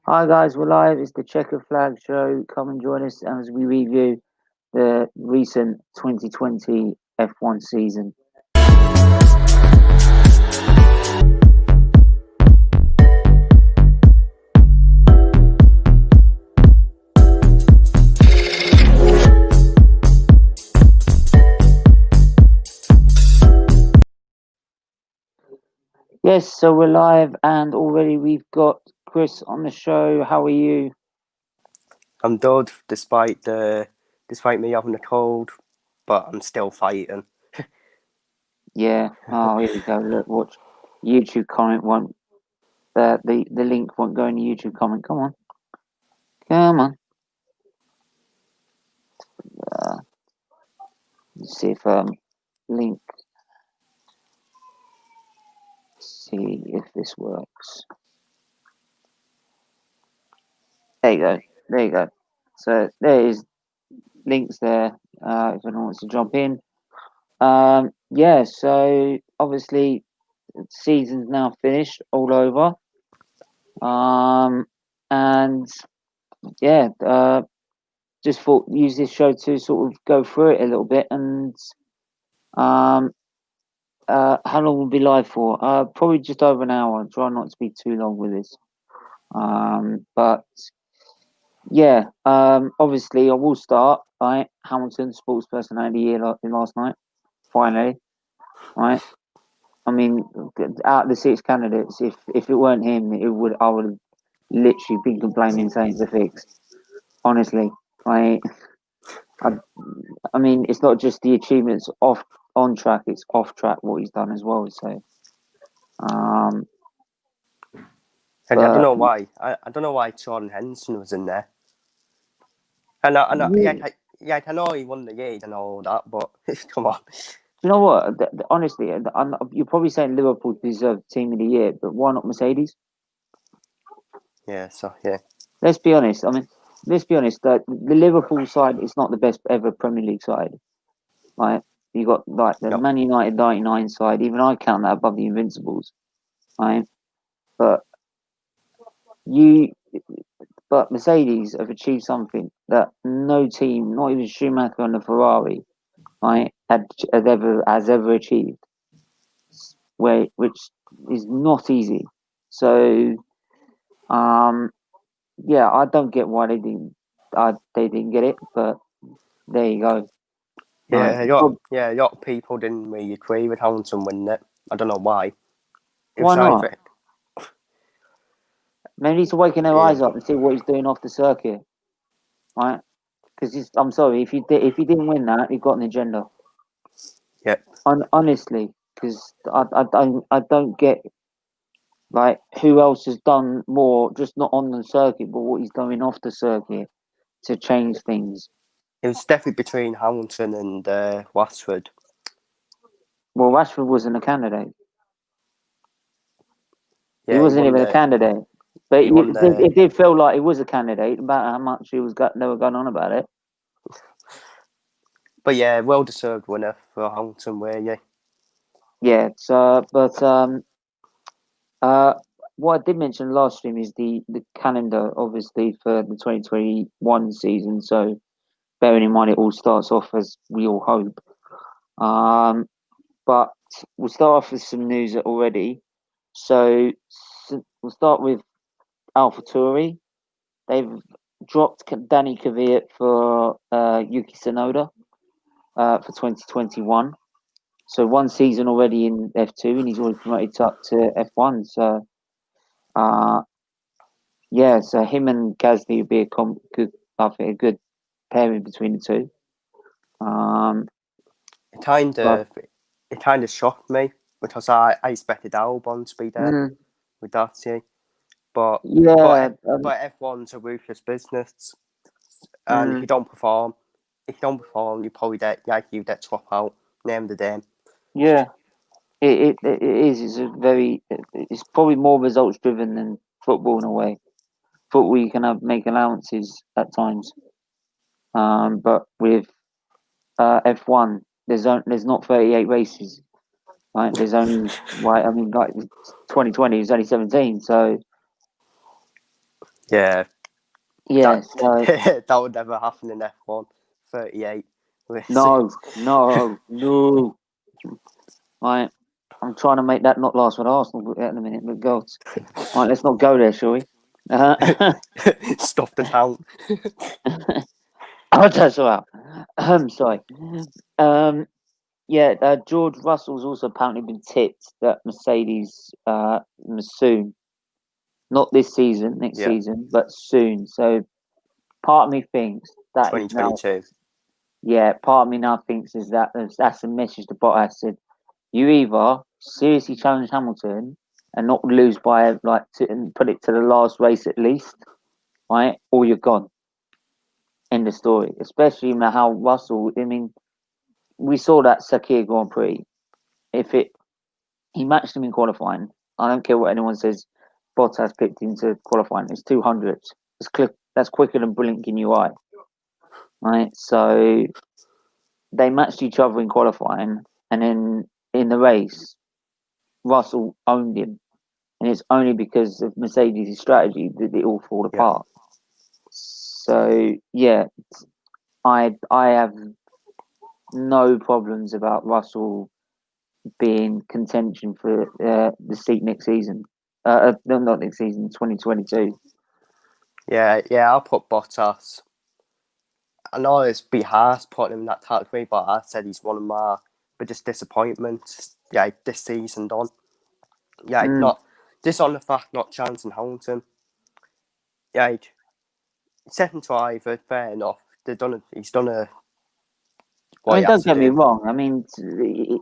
Hi guys, we're live. It's the Chequered Flag Show. Come and join us as we review the recent 2020 F1 season. Yes, so we're live and already we've got Chris on the show. How are you? I'm good, despite me having a cold, but I'm still fighting. Yeah. Oh, here we go. Look, watch. YouTube comment won't. The link won't go in the YouTube comment. Come on. Come on. Let's see if link. See if this works. There you go. There you go. So there is links there. If anyone wants to jump in. Yeah. So obviously, the season's now finished, all over. And yeah, just thought use this show to sort of go through it a little bit. And um, how long will be live for? Probably just over an hour. Try not to be too long with this. But yeah, obviously I will start. Right, Hamilton Sports Personality of the Year last night. Finally, right. I mean, out of the six candidates, if it weren't him, I would have literally been complaining saying it's a fix. Honestly, I, I, I mean, it's not just the achievements on track; it's off track what he's done as well. So, um, And I don't but know why. I don't know why Jordan Henderson was in there. yeah, I know he won the gate and all that, but come on. you know what? Honestly, you're probably saying Liverpool deserve Team of the Year, but why not Mercedes? Yeah, so yeah. Let's be honest. I mean, let's be honest. The Liverpool side is not the best ever Premier League side. Right? You got like the No. Man United '99 side. Even I count that above the Invincibles. Right? But you, but Mercedes have achieved something that no team, not even Schumacher and the Ferrari, right, has ever achieved. Which is not easy. So, um, yeah, I don't get why they didn't get it, but there you go. Right. A lot of people didn't really agree with Hamilton winning it. I don't know why. It Why was not? either Maybe he's waking their yeah, eyes up and see what he's doing off the circuit, right? Because I'm sorry, if he didn't win that, he got an agenda. yeah. Honestly, because I don't get like who else has done more, just not on the circuit, but what he's doing off the circuit to change things. It was definitely between Hamilton and Watford. Well, Rashford wasn't a candidate. He Yeah, wasn't even a candidate. But he won the it did feel like he was a candidate about how much they were going on about it. But yeah, well deserved winner for Hamilton, were you? Yeah. So, but uh, what I did mention last stream is the calendar, obviously for the 2021 season. So, bearing in mind it all starts off as we all hope. But we'll start off with some news already. So, we'll start with AlphaTauri. They've dropped Danny Kvyat for Yuki Tsunoda for 2021. So one season already in F2, and he's already promoted up to F1. So, yeah, so him and Gasly would be good, I think, a good pairing between the two. It kind But of it kind of shocked me because I expected Albon to be there mm, with that team, but yeah, F1's a ruthless business, and mm, if you don't perform, you probably you get swap out. Name the day. yeah, it is. It's a very. It's probably more results driven than football in a way. Football you can make allowances at times, but with F1, there's not 38 races. Right, there's only like 2020 is only 17, so Yeah, Yeah, that so that would never happen in F1. 38. no. Right, I'm trying to make that not last with Arsenal at the minute, but God. Right, let's not go there, shall we? Stuff the town. Oh, that's all right. Sorry. Yeah, George Russell's also apparently been tipped that Mercedes soon, not this season, next Yeah, season, but soon. So part of me thinks that is now, 2022. yeah, part of me now thinks is that's a message to Bottas said, you either seriously challenge Hamilton and not lose by and put it to the last race at least, right, or you're gone. End of story. Especially how Russell. I mean, we saw that Sakir Grand Prix. If it he matched him in qualifying, I don't care what anyone says. Bottas picked into qualifying. It's 200. That's quicker than blinking your eye, right? So they matched each other in qualifying, and then in the race, Russell owned him, and it's only because of Mercedes' strategy that it all fall Yeah, apart. So yeah, I have no problems about Russell being contention for the seat next season. No, not next season, 2022. yeah. I'll put Bottas. I know it's be harsh putting him in that category, but I said he's one of my biggest disappointments. Yeah, this season done. Yeah, Mm. not just on the fact not chancing Hamilton. Yeah, second driver, fair enough. He's done I what he mean, has don't to get me do. wrong. I mean, to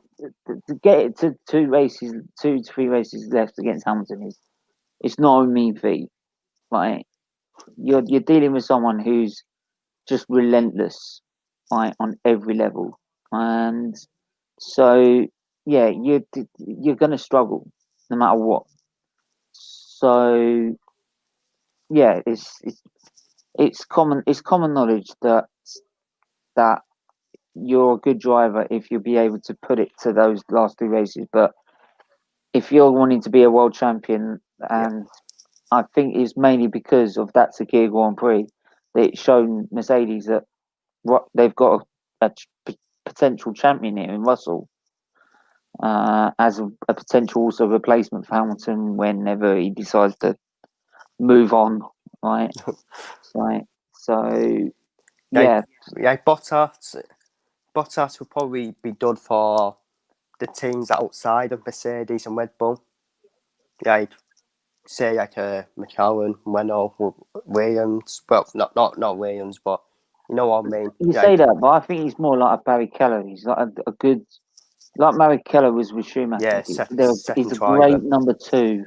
get it to 3 races left against Hamilton is it's not a mean feat. Like you're dealing with someone who's just relentless, right, on every level, and so yeah, you're gonna struggle no matter what. So yeah, it's common knowledge that you're a good driver if you'll be able to put it to those last 2 races. But if you're wanting to be a world champion, Yeah, and I think it's mainly because of that Sakir Grand Prix that it's shown Mercedes that they've got a potential champion here in Russell, as a potential also replacement for Hamilton whenever he decides to move on, right? So yeah, yeah, yeah. Bottas will probably be done for the teams outside of Mercedes and Red Bull. Yeah, say like a McLaren, Renault, Williams. Well, not Williams, but you know what I mean. you Yeah, say that, but I think he's more like a Barry Keller. He's like a good, like Barry Keller was with Schumacher. yeah, second He's a driver. great number two,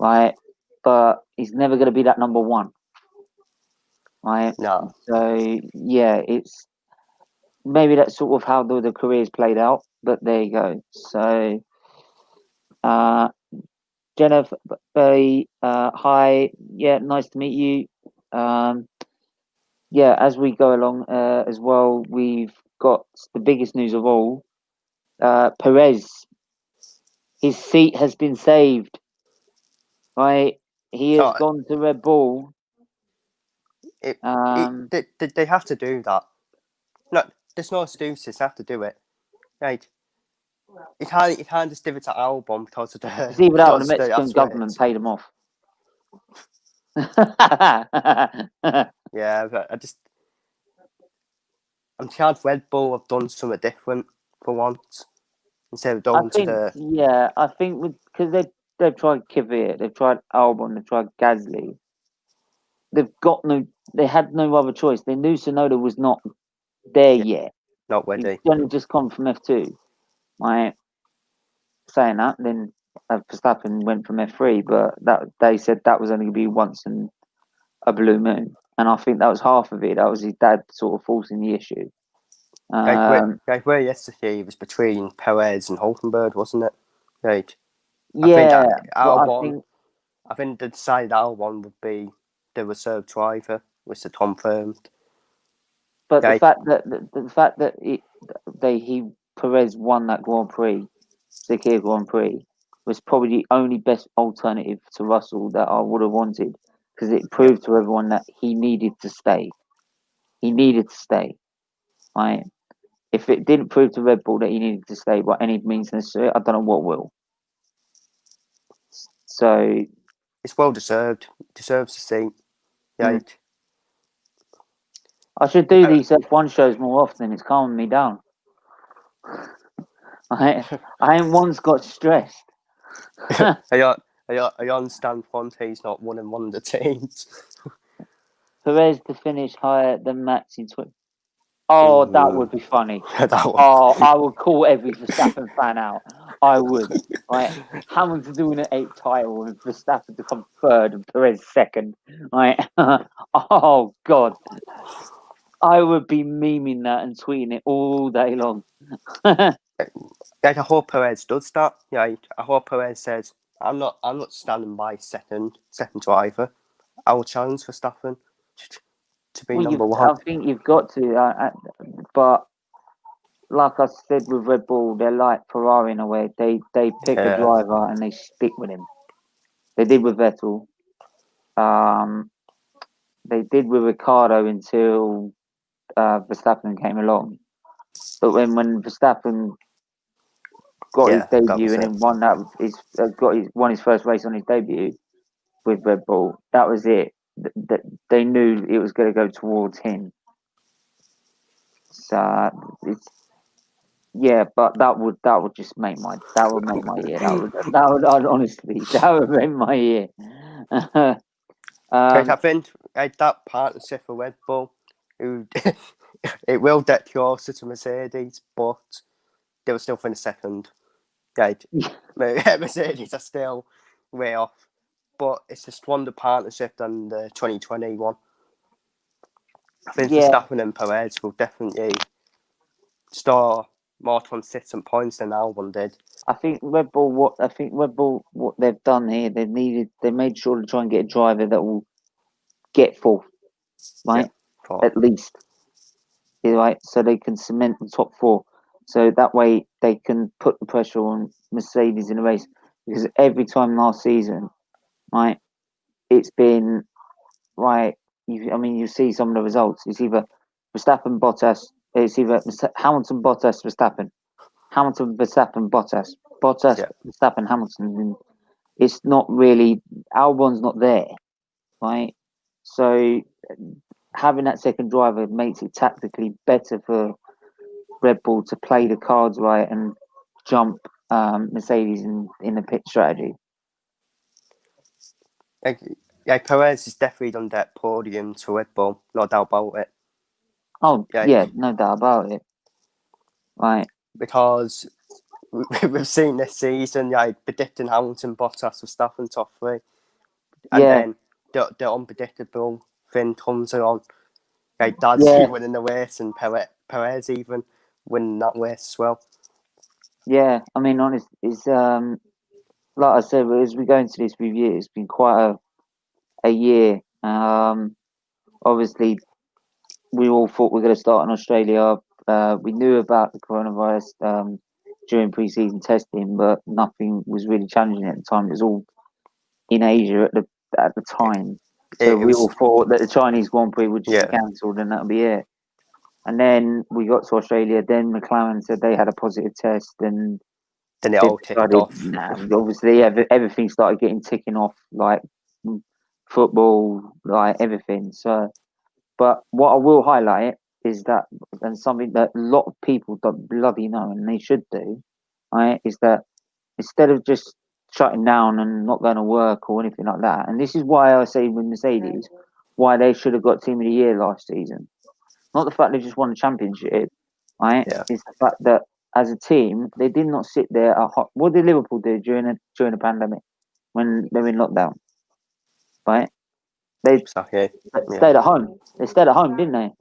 right? But he's never going to be that number one, right? No, So yeah, it's maybe that's sort of how the career's played out. But there you go. So uh, Jennifer, hi, yeah, nice to meet you. Yeah, as we go along as well, we've got the biggest news of all. Perez, his seat has been saved. Right, he has so gone to Red Bull. it, Um, they have to do that. No, there's no excuses. They have to do it. Right, you can't just give it to Albon because of it's the either that or the because the Mexican government asteroids. paid him off. Yeah, but I'm glad Red Bull have done something different for once instead of I going to think, the yeah, I think because they've tried Kvyat, they've tried Albon, they've tried Gasly. They had no other choice. They knew Sonoda was not there yeah, yet. not He's ready. only just come from F2. Right, saying that, then Verstappen went from F3, but that they said that was only going to be once in a blue moon, and I think that was half of it. That was his dad sort of forcing the issue. Where yesterday it was between Perez and Hulkenberg, wasn't it? Right. I think Yeah, that but I Albon. think, I think they decided Albon would be the reserve driver, which they confirmed. but the Right. fact that he Perez won that Grand Prix, Sakir Grand Prix, was probably the only best alternative to Russell that I would have wanted. because it proved to everyone that he needed to stay. He needed to stay, right? If it didn't prove to Red Bull that he needed to stay by any means necessary, I don't know what will. So it's well deserved. Deserves the seat. Yeah. I should do these F1 shows more often. It's calming me down. I ain't once got stressed. I understand Fonte's not one in one of the teams. Perez to finish higher than Max in 20. Oh, that would be funny. Oh, I would call every Verstappen fan out. I would. Right, Hamilton doing an 8 title and Verstappen to come third and Perez second. Right. Oh God, I would be memeing that and tweeting it all day long. I hope Perez does that. Yeah, I hope Perez says, "I'm not standing by second driver. I will challenge Verstappen to be number one." I think you've got to, but like I said with Red Bull, they're like Ferrari in a way. They pick a driver and they stick with him. They did with Vettel. They did with Ricardo until Verstappen came along. But when Verstappen got his debut and then won his first race on his debut with Red Bull, that was it. They knew it was going to go towards him. So it's but that would just make my year. That would honestly make my year. I think that partnership for Red Bull, it will get closer to Mercedes, but they will still finish second. Right. Mercedes are still way off, but it's a stronger partnership than the 2021. I think Verstappen and Perez will definitely store more consistent points than Albon did. I think Red Bull, what they've done here, they made sure to try and get a driver that will get fourth, right? Yeah, at least, right? So they can cement the top 4. So that way they can put the pressure on Mercedes in the race. Because every time last season, right, it's been right. You see some of the results. It's either Verstappen, Bottas. It's either Hamilton, Bottas, Verstappen. Hamilton, Verstappen, Bottas. Verstappen, Hamilton. It's not really. Albon's not there, right? So having that second driver makes it tactically better for Red Bull to play the cards right and jump Mercedes in the pit strategy. Perez has definitely done that podium to Red Bull, no doubt about it. Oh, no doubt about it. Right. Because we've seen this season, predicting Hamilton, Bottas, Verstappen top 3. And then the unpredictable thing comes along. Dad's winning the race and Perez even winning that race as well. Yeah, I mean, honest, it's like I said, as we go into this review, it's been quite a year. Obviously, we all thought we were going to start in Australia. We knew about the coronavirus during pre-season testing, but nothing was really challenging at the time. It was all in Asia at the time. So we all thought that the Chinese Grand Prix would just be cancelled and that would be it. And then we got to Australia. Then McLaren said they had a positive test, and then it all kicked off. Obviously, everything started ticking off, like football, like everything. So, but what I will highlight is that, and something that a lot of people don't bloody know, and they should do, right, is that instead of just shutting down and not going to work or anything like that, and this is why I say with Mercedes, why they should have got Team of the Year last season. Not the fact they just won a championship, right? Yeah. It's the fact that as a team, they did not sit there at home. What did Liverpool do during a pandemic when they were in lockdown? Right? They stayed at home. They stayed at home, didn't they?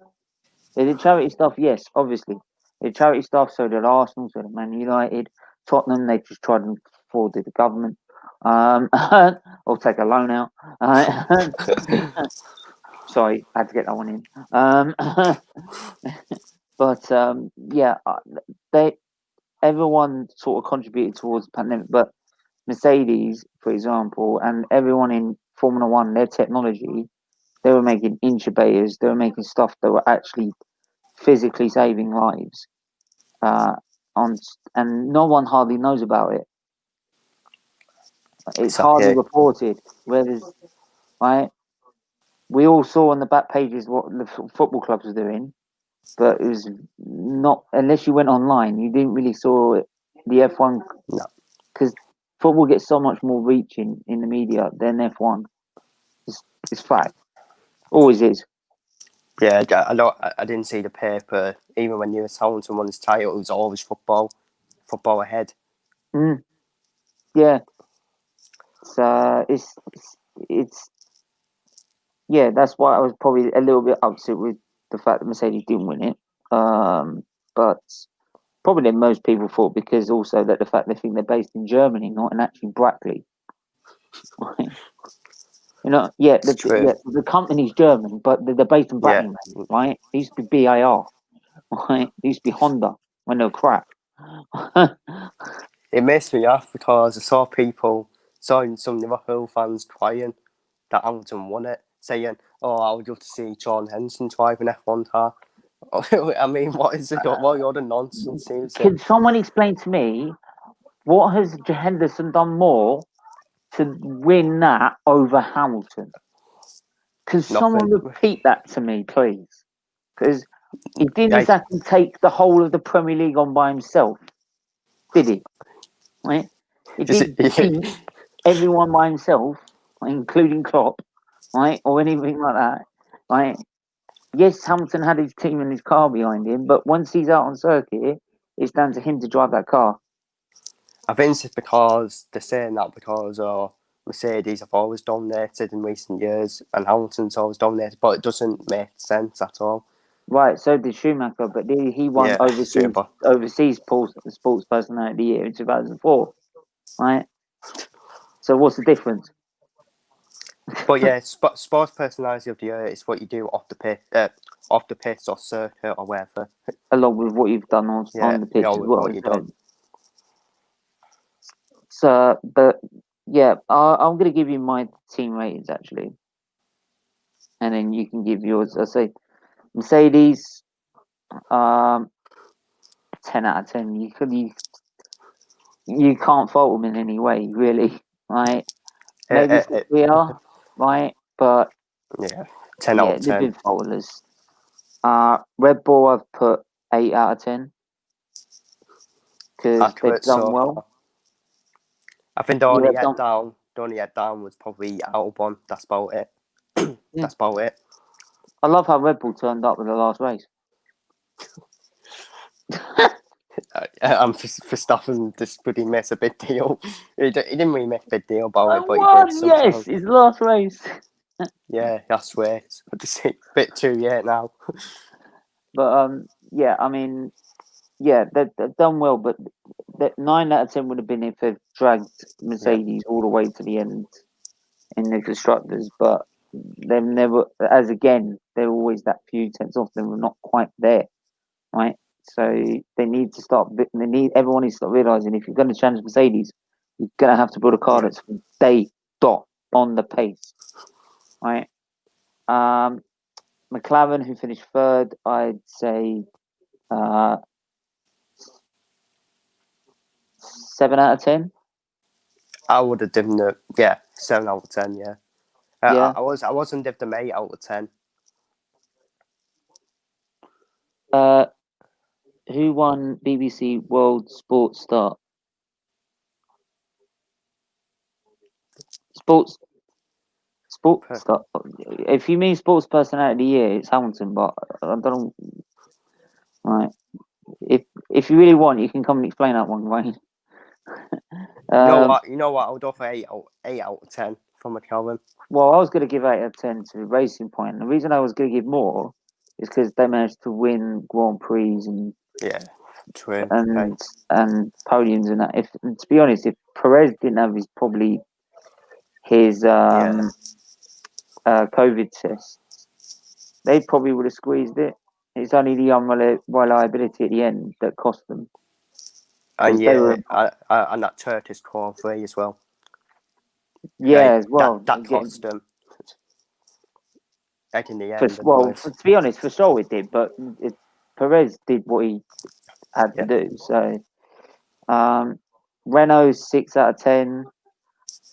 They did charity stuff, yes, obviously. They did charity stuff, so did Arsenal, so did Man United, Tottenham. They just tried and frauded the government, or take a loan out. Sorry, I had to get that one in. But everyone sort of contributed towards the pandemic. But Mercedes, for example, and everyone in Formula One, their technology, they were making incubators, they were making stuff that were actually physically saving lives. And no one hardly knows about it. It's hardly Exactly. reported. Whereas, right, we all saw on the back pages what the football clubs were doing, but it was not, unless you went online, you didn't really saw it, the F1, No. because football gets so much more reach in the media than F1. It's fact. Always is. Yeah, I didn't see the paper. Even when you were telling someone his title, it was always football ahead. Yeah. It's yeah, that's why I was probably a little bit upset with the fact that Mercedes didn't win it. But probably than most people thought, because also that the fact they think they're based in Germany, not in actually Brackley. It's true. The company's German, but they're based in Yeah, Brackley, right? It used to be BAR, right? It used to be Honda when they were crap. it makes me laugh because I saw some Liverpool fans crying that Hamilton won it, saying, "Oh, I would love to see John Henson drive an F1 car." I mean, what is it? What other nonsense is it? Can someone explain to me what has Henderson done more to win that over Hamilton? Can someone Nothing. repeat that to me, please? Because he didn't Like, exactly take the whole of the Premier League on by himself, did he? Right? He is didn't it? beat everyone by himself, including Klopp, right, or anything like that. Right? Yes, Hamilton had his team and his car behind him, but once he's out on circuit, it's down to him to drive that car. I think it's because they're saying that because Mercedes have always dominated in recent years and Hamilton's always dominated, but it doesn't make sense at all. Right, so did Schumacher, but he won Yeah, super. overseas sports personality of the year in 2004. Right. So what's the difference? But yeah, sports personality of the year is what you do off the pitch or circuit or whatever. Along with what you've done on Yeah, the you pitch know as well. what you done. But yeah, I'm going to give you my team ratings actually, and then you can give yours. I say Mercedes, 10 out of 10. You can't fault them in any way, really, right? Maybe Sophia, right? But Yeah, 10 out yeah, of they've 10. been faultless. Red Bull, I've put 8 out of 10 because they've Accurate done so well. far. I think the Yeah, only they've get done. down, was probably Albon. That's about it. Yeah. That's about it. I love how Red Bull turned up with the last race. Verstappen just pretty mess a big deal. He didn't really make a big deal about I it, but he did won, yes, sometimes. his last race. Yeah, that's weird. It's a bit too late now. But yeah, I mean, yeah, they've done well, but 9 out of 10 would have been if they've dragged Yeah, Mercedes all the way to the end in the constructors. But they've never, as again, they're always that few tenths off. They were not quite there, right? So they need to start. Everyone needs to start realizing if you're going to challenge Mercedes, you're going to have to build a car yeah. that's day dot on the pace, right? Um, McLaren, who finished third, I'd say 7 out of 10. I would have given it, 7 out of 10, yeah. Yeah. I wasn't give them 8 out of 10. Who won BBC World Sports Star? Sports Star. If you mean sports personality of the year, it's Hamilton, but I don't know. Right. If you really want, you can come and explain that one, Wayne. You know what? I would offer 8 out of 10 from McLaren. Well, I was going to give 8 out of 10 to Racing Point. The reason I was going to give more is because they managed to win Grand Prix Yeah, true. and Right. and podiums and that. If to be honest, if Perez didn't have his Yeah. COVID test, they probably would have squeezed it. It's only the unreliability at the end that cost them And because they were. and that Turkish Grand Prix as well. as well. That cost them. Like in the To be honest, for sure it did, but Perez did what he had to do. So, Renault's 6 out of 10.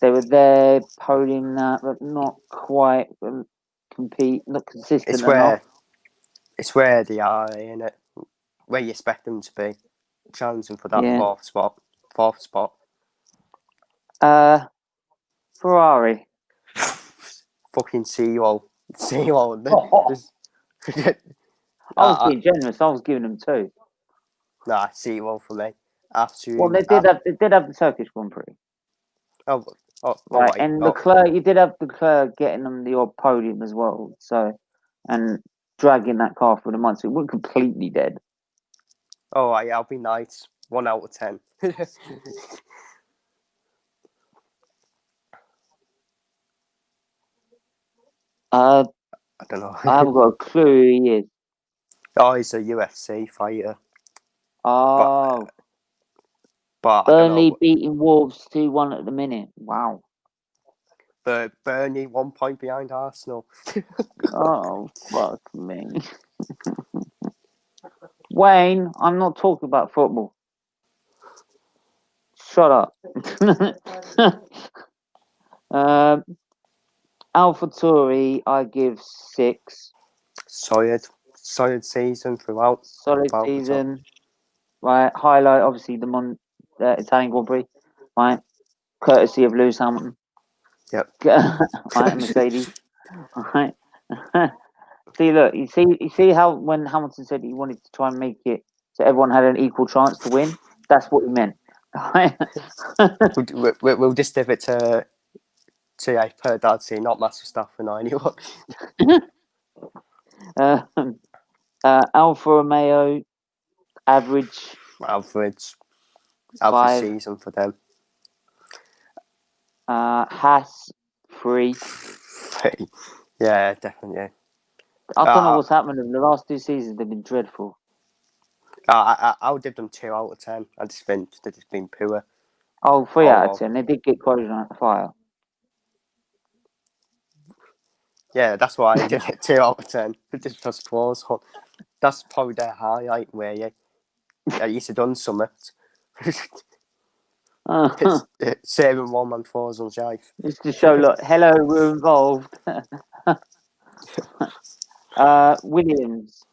They were there, podium that, but not quite not consistent enough. It's where they are, in it, where you expect them to be, challenging for that fourth spot. Ferrari. Fucking seawall. I was being generous. I was giving them 2. Nah, seawall for me. Well, they did have the Turkish Grand Prix. Right, and Leclerc, you did have Leclerc getting them the odd podium as well. So, and dragging that car for the month, so it wasn't completely dead. Oh, I'll be nice. 1 out of 10. I don't know. I haven't got a clue who he is. Oh, he's a UFC fighter. Oh, but Burnley beating Wolves 2-1 at the minute. Wow. But Burnley 1 point behind Arsenal. Oh, fuck me. Wayne, I'm not talking about football. Shut up. AlphaTauri, I give 6. Solid season throughout. Solid season. Right. Highlight, obviously, the Italian Grand Prix. Right. Courtesy of Lewis Hamilton. Yep. Right, Mercedes. Right. See, look, you see how when Hamilton said he wanted to try and make it so everyone had an equal chance to win, that's what he meant. We'll just give it to I've heard that say not Master Staff or anyone. Alfa Romeo, average season for them. Haas, 3. Yeah, definitely. I don't know what's happening. The last 2 seasons they've been dreadful. I'll give them 2 out of 10. They've just been poor. Oh, 3 out of 10. They did get quoted on the fire. Yeah, that's why I give it 2 out of 10. Just plus flaws. That's probably their highlight where you used to done something. Saving 1 man flaws on jive. Just to show, look, hello, we're involved. Williams.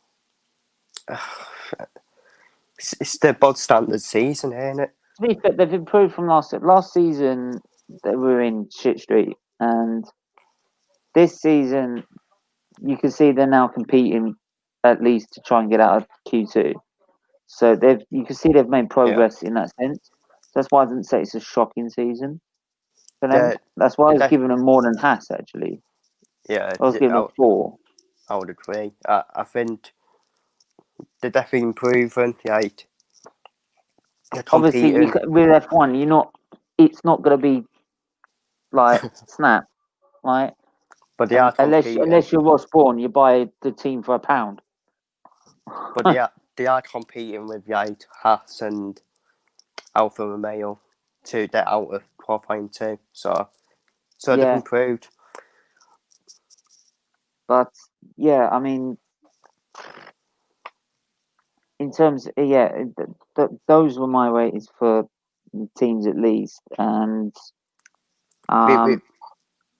It's the bog standard season, ain't it? To be fair, they've improved from last season. They were in shit street, and this season you can see they're now competing at least to try and get out of Q2. So you can see they've made progress in that sense. So that's why I didn't say it's a shocking season for them. That's why I was giving them more than Haas, actually. Yeah, I was giving them 4. I would agree. I think they're definitely improving. Right. Obviously, with F1, it's not going to be like snap, right? But they are unless you're Ross Brawn, you buy the team for £1. But they are competing with Haas and Alfa Romeo to get out of qualifying 2. So they've improved. But yeah, I mean, in terms, those were my ratings for teams at least, and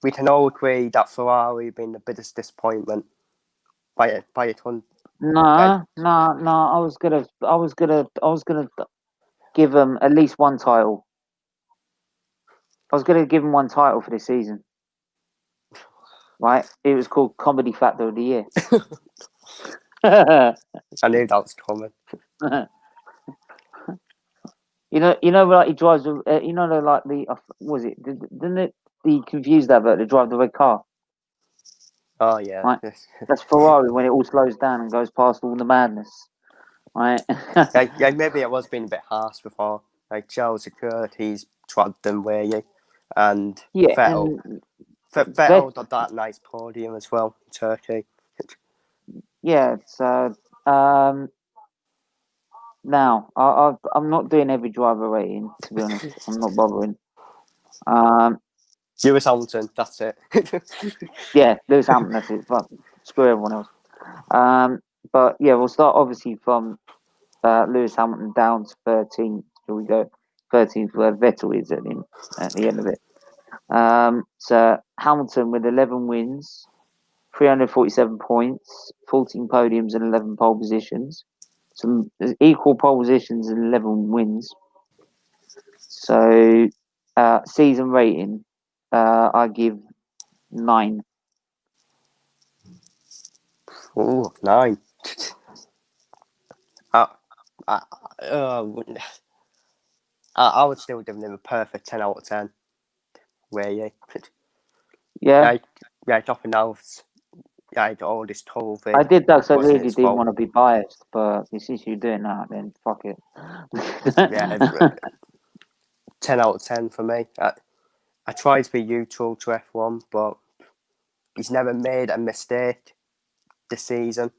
we can all agree that Ferrari been the biggest disappointment by a ton. No. I was gonna give them at least 1 title. I was gonna give them 1 title for this season. Right? It was called Comedy Factor of the Year. I knew that was coming. Like he drives. Like was it? Didn't it the confused advert to drive the red car? Oh yeah, right. That's Ferrari when it all slows down and goes past all the madness, right? Maybe it was being a bit harsh before. Like Charles Leclerc, he's dragged them where you, and Vettel got that nice podium as well in Turkey. Yeah, so now I'm not doing every driver rating, to be honest. I'm not bothering. Lewis Hamilton, that's it. Yeah, Lewis Hamilton, that's it. Fuck, screw everyone else. But yeah, we'll start obviously from Lewis Hamilton down to 13th. Shall we go 13th where Vettel is at the end of it? So Hamilton with 11 wins, 347 points, 14 podiums and 11 pole positions. Some equal pole positions and 11 wins. So season rating, I give 9. Oh, 9. I would still give him a perfect 10 out of 10. Where Yeah, nothing else. All this trophy. I did that because I wasn't really his didn't fault. want to be biased, but since you're doing that, then fuck it. Yeah, 10 out of 10 for me. I try to be neutral to F1, but he's never made a mistake this season.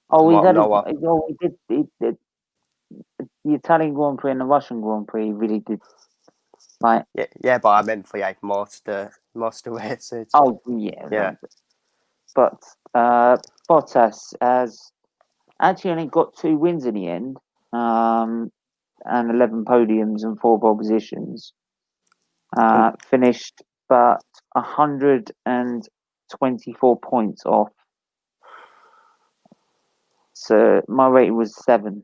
Oh, he Noah. did. The Italian Grand Prix and the Russian Grand Prix he really did. Like, Yeah, but I meant for most of the races. oh yeah. Yeah. But Bottas has actually only got 2 wins in the end, and 11 podiums and 4 pole positions. Finished but 124 points off. So my rating was 7.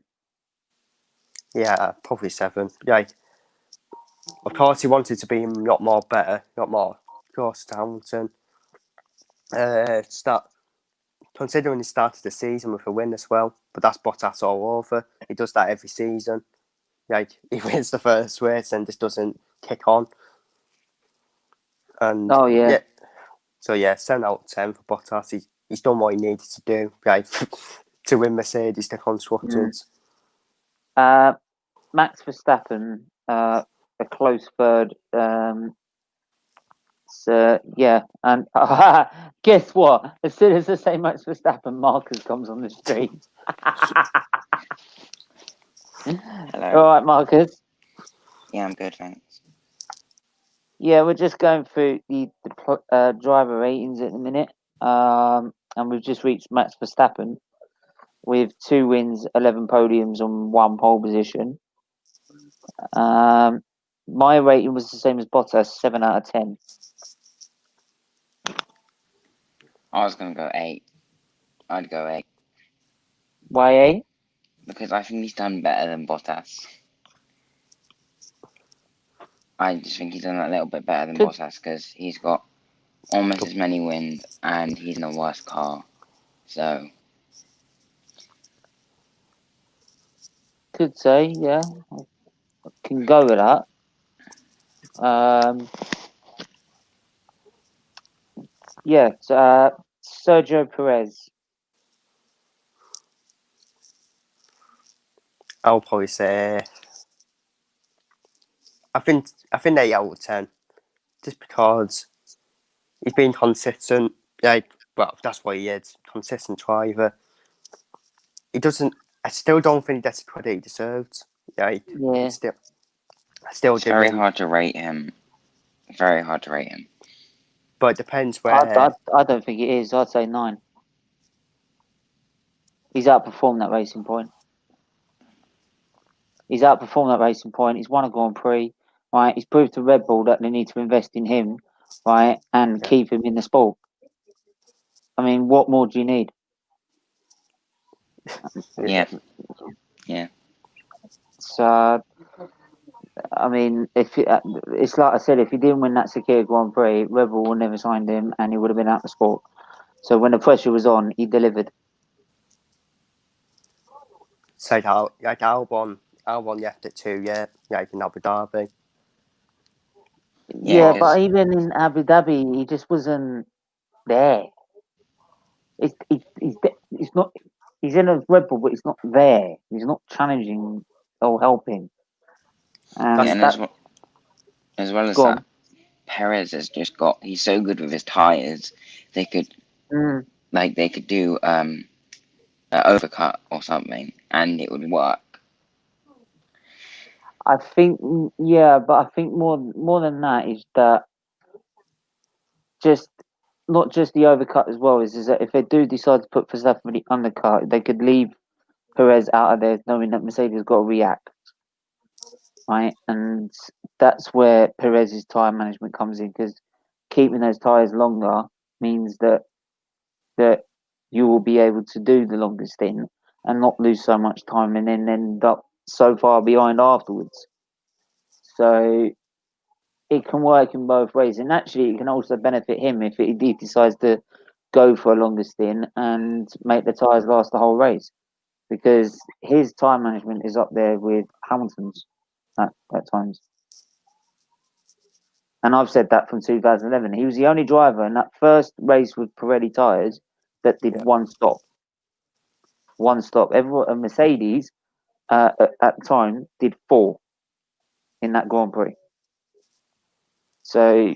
Yeah, probably 7. Yeah. Of course, he wanted to be not more better, not more. Of course, Hamilton. Considering he started the season with a win as well, but that's Bottas all over. He does that every season. He wins the first race and just doesn't kick on. And Oh yeah. So 7 out of 10 for Bottas. He's done what he needed to do, to win Mercedes the constructors. Max Verstappen, a close third. So yeah, and guess what? As soon as I say Max Verstappen, Marcus comes on the street. Hello. All right, Marcus. Yeah, I'm good, thanks. Yeah, we're just going through the driver ratings at the minute, and we've just reached Max Verstappen with 2 wins, 11 podiums, and 1 pole position. My rating was the same as Bottas, 7 out of 10. I was gonna go 8. I'd go 8 Why 8? because I think he's done better than Bottas. I just think he's done a little bit better than Bottas because he's got almost as many wins and he's in a worse car. So Could say, yeah. I can go with that. Yeah, Sergio Perez. I'll probably say I think 8 out of 10, just because he's been consistent. Well, that's what he is, consistent driver. He doesn't. I still don't think that's the credit he deserves. Yeah. I still it's give very him. hard to rate him. Very hard to rate him. But it depends where. I don't think it is. I'd say 9. He's outperformed that Racing Point. He's won a Grand Prix, right? He's proved to Red Bull that they need to invest in him, right, and keep him in the sport. I mean, what more do you need? Yeah. So, I mean, it's like I said, if he didn't win that Chequered Grand Prix, Red Bull would never signed him, and he would have been out of the sport. So when the pressure was on, he delivered. Say like Albon left it too. In Abu Dhabi. Yeah, but even in Abu Dhabi, he just wasn't there. It's not. He's in a Red Bull, but he's not there. He's not challenging or helping. And as well as that, Perez has just got. He's so good with his tires. They could do an overcut or something, and it would work. I think, yeah, but I think more than that is that just not just the overcut as well. Is that if they do decide to put Verstappen for the undercut, they could leave Perez out of there, knowing that Mercedes got to react, right? And that's where Perez's tyre management comes in, because keeping those tyres longer means that you will be able to do the longest stint and not lose so much time and then end up so far behind afterwards. So it can work in both ways, and actually it can also benefit him if he decides to go for a longer stint and make the tyres last the whole race, because his time management is up there with Hamilton's at times. And I've said that from 2011. He was the only driver in that first race with Pirelli tyres that did one stop. One stop. Everyone, Mercedes at the time did 4 in that Grand Prix. So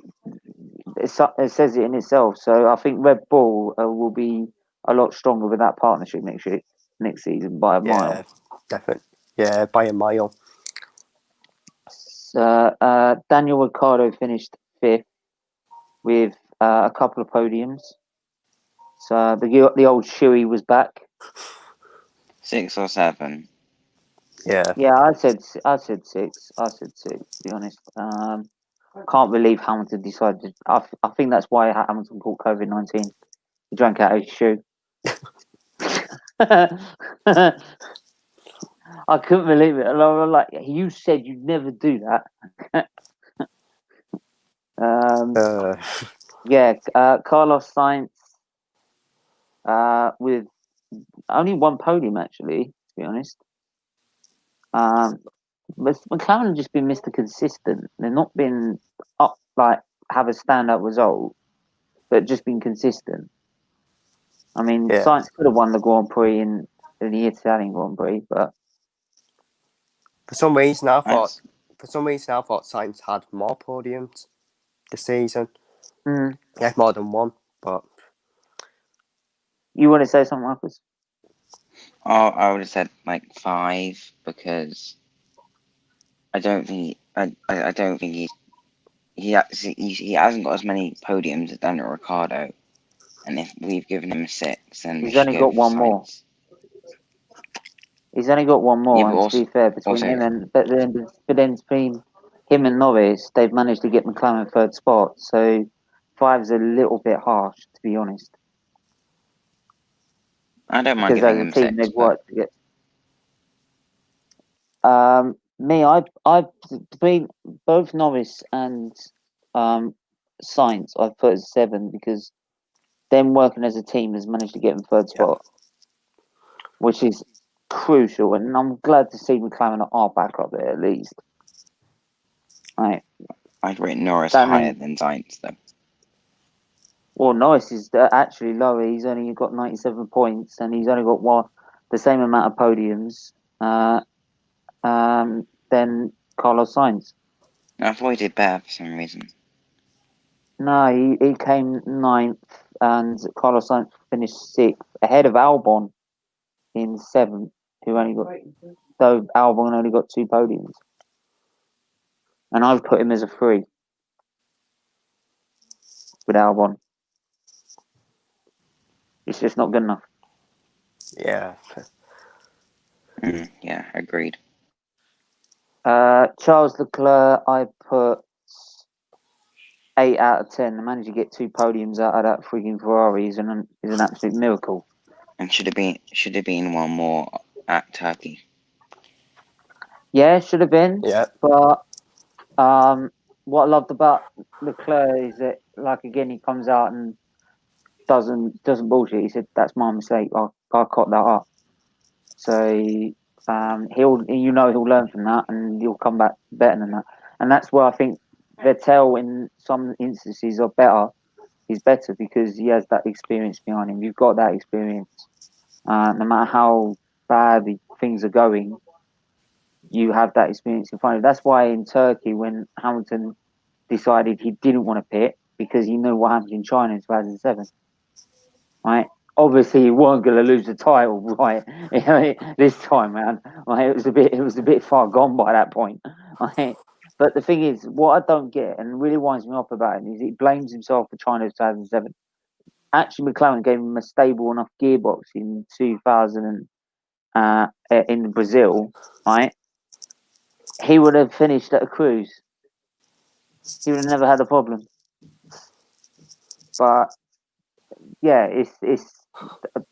it says it in itself. So I think Red Bull will be a lot stronger with that partnership next season by a mile. Yeah, definitely. Yeah, by a mile. So Daniel Ricciardo finished 5th with a couple of podiums. So the old shoey was back. 6 or 7. Yeah. Yeah, I said 6. I said 6. To be honest, can't believe Hamilton decided. I think that's why Hamilton caught COVID-19. He drank out of his shoe. I couldn't believe it. Like, you said you'd never do that. Yeah, Carlos Sainz with only 1 podium, actually, to be honest. But McLaren have just been Mr. Consistent. They've not been up, like, have a standout result, but just been consistent. I mean, Sainz could have won the Grand Prix in the Italian Grand Prix, but for some reason I thought Sainz had more podiums this season. He had more than 1, but you want to say something, Marcus? I would have said like 5, because I don't think he hasn't got as many podiums as Daniel Ricciardo, and if we've given him 6, then he's only got 1 more. He's only got 1 more, and also, to be fair, between him and but then between him and Norris, they've managed to get McLaren 3rd spot. So 5's a little bit harsh, to be honest. I don't mind giving him 6. They've worked to get. Me, I between both Norris and Sainz, I've put as 7, because them working as a team has managed to get him 3rd spot, which is crucial, and I'm glad to see McLaren are back up there at least. Right. I'd rate Norris higher than Sainz, though. Well, Norris is actually lower. He's only got 97 points, and he's only got the same amount of podiums than Carlos Sainz. I thought he did better for some reason. No, he came 9th, and Carlos Sainz finished 6th, ahead of Albon in 7th, though Albon only got 2 podiums. And I've put him as a 3 with Albon. It's just not good enough. Yeah. Yeah, agreed. Charles Leclerc, I put 8 out of 10. The managed to get 2 podiums out of that freaking Ferrari is an absolute miracle. And should have been 1 more at Turkey. Yeah, should have been. Yeah. But what I loved about Leclerc is that, like, again, he comes out and doesn't bullshit. He said, "That's my mistake. I caught that up." So he'll learn from that, and he'll come back better than that. And that's where I think Vettel, in some instances, are better. He's better because he has that experience behind him. You've got that experience. No matter how bad things are going, you have that experience in front of you. That's why in Turkey, when Hamilton decided he didn't want to pit, because he knew what happened in China in 2007. Right? Obviously, he wasn't going to lose the title, right? This time round, right? It was a bit far gone by that point, right? But the thing is, what I don't get and really winds me up about him is he blames himself for China 2007. Actually, McLaren gave him a stable enough gearbox in 2000 in Brazil, right? He would have finished at a cruise. He would have never had a problem. But yeah, it's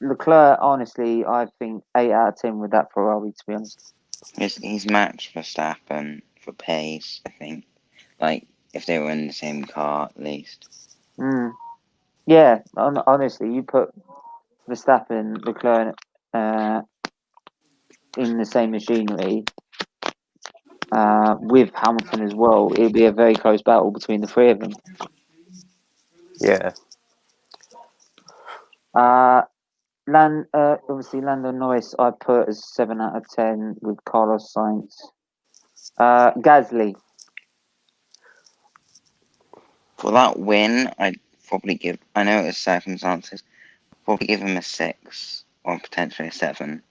Leclerc. Honestly, I think 8 out of 10 with that Ferrari. To be honest, He's matched Verstappen for pace. I think, like if they were in the same car at least. Yeah, honestly, you put Verstappen, Leclerc in the same machinery with Hamilton as well, it'd be a very close battle between the three of them. Yeah. Obviously, Lando Norris, I put as 7 out of 10 with Carlos Sainz. Gasly. For that win, I'd probably give. I know it's circumstances. Probably give him a 6 or potentially a 7.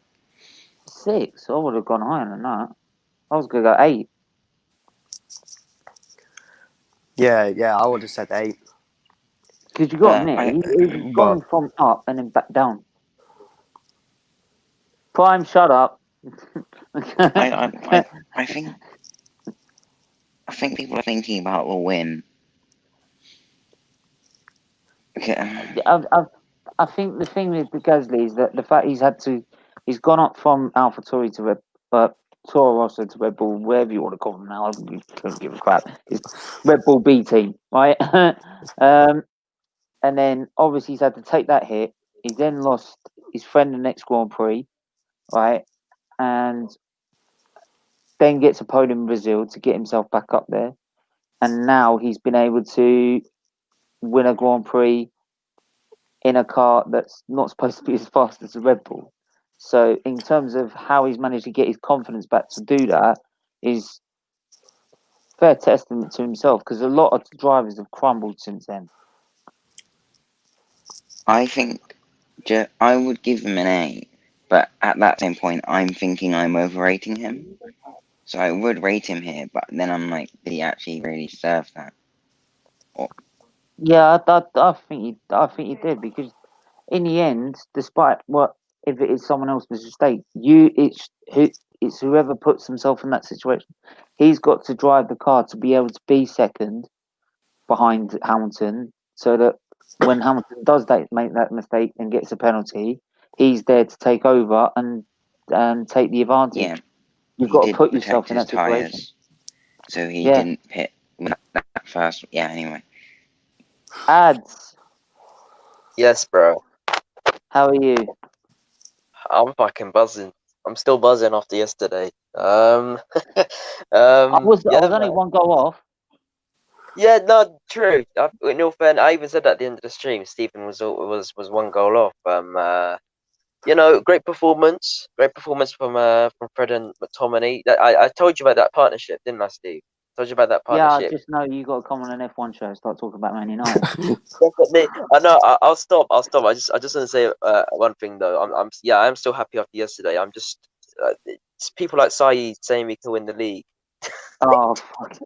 6? I would have gone higher than that. I was going to go 8. Yeah, I would have said 8. Because you got to admit, he's gone from up and then back down. Prime, shut up. I think people are thinking about the win. Okay. I think the thing with the Gasly is that the fact he's gone up from AlphaTauri to Toro Rosso to Red Bull, whatever you want to call them now. I couldn't give a crap. It's Red Bull B team, right? And then obviously he's had to take that hit. He then lost his friend the next Grand Prix, right? And then gets a podium in Brazil to get himself back up there. And now he's been able to win a Grand Prix in a car that's not supposed to be as fast as the Red Bull. So in terms of how he's managed to get his confidence back to do that is fair testament to himself, because a lot of drivers have crumbled since then. I think I would give him an 8, but at that same point, I'm thinking I'm overrating him. So I would rate him here, but then I'm like, did he actually really deserve that? Yeah, I think he did, because in the end, despite what if it is someone else's mistake, it's whoever puts himself in that situation. He's got to drive the car to be able to be second behind Hamilton, so that when Hamilton does make that mistake and gets a penalty, he's there to take over and take the advantage. Yeah, you've got to put yourself in that situation. Tires, so he didn't pit that first. Yeah, anyway. Ads. Yes, bro. How are you? I'm fucking buzzing. I'm still buzzing after yesterday. I was only one goal off. Yeah, no, true. In all fairness, I even said that at the end of the stream. Stephen was one goal off. Great performance from Fred and McTominay. I told you about that partnership, didn't I, Steve? Told you about that partnership. Yeah, I just know you got to come on an F1 show and start talking about Man United. Definitely. I know. I'll stop. I just want to say one thing though. I'm still happy after yesterday. I'm just it's people like Saeed saying we can win the league. Oh fuck.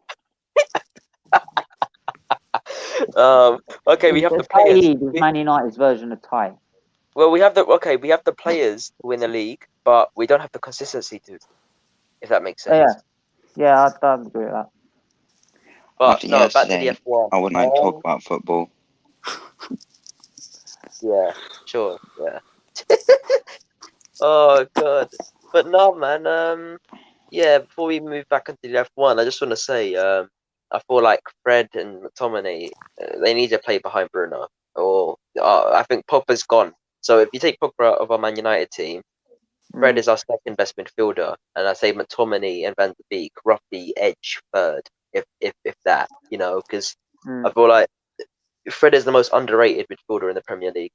Okay, we have the players. Man United's version of Thai. Well, we have the players to win the league, but we don't have the consistency to. If that makes sense. Yeah, I agree with that. But no, back to the F1. I wouldn't like to talk about football. Yeah, sure, yeah. Oh god, but no, man. Yeah. Before we move back into the F1, I just want to say, I feel like Fred and McTominay, they need to play behind Bruno, or I think Pogba's gone. So if you take Pogba out of our Man United team, Fred is our second best midfielder, and I say McTominay and Van der Beek roughly edge third, if that, because I feel like Fred is the most underrated midfielder in the Premier League.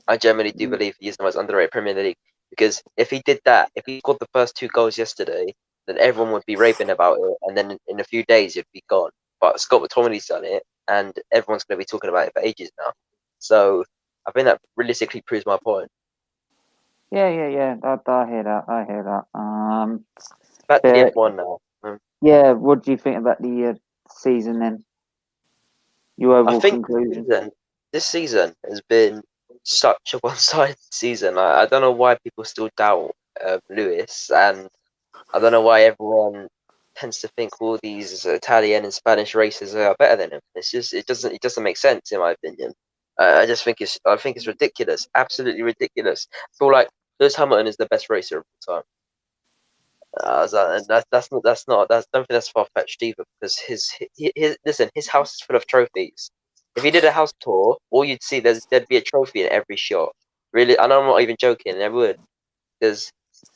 I generally do believe he is the most underrated Premier League, because if he did that, if he scored the first 2 goals yesterday, then everyone would be raving about it, and then in a few days it'd be gone. But Scott McTominay's done it, and everyone's going to be talking about it for ages now. So I think that realistically proves my point. Yeah. I hear that. Back to the F1 now. Yeah, what do you think about the season then? Your overall conclusion? This season has been such a one-sided season. I don't know why people still doubt Lewis, and I don't know why everyone tends to think all these Italian and Spanish races are better than him. It doesn't make sense in my opinion. I think it's ridiculous, absolutely ridiculous. I feel like Lewis Hamilton is the best racer of all time. I don't think that's far fetched either, because his house is full of trophies. If he did a house tour, all you'd see there'd be a trophy in every shot. Really, and I'm not even joking. There would, because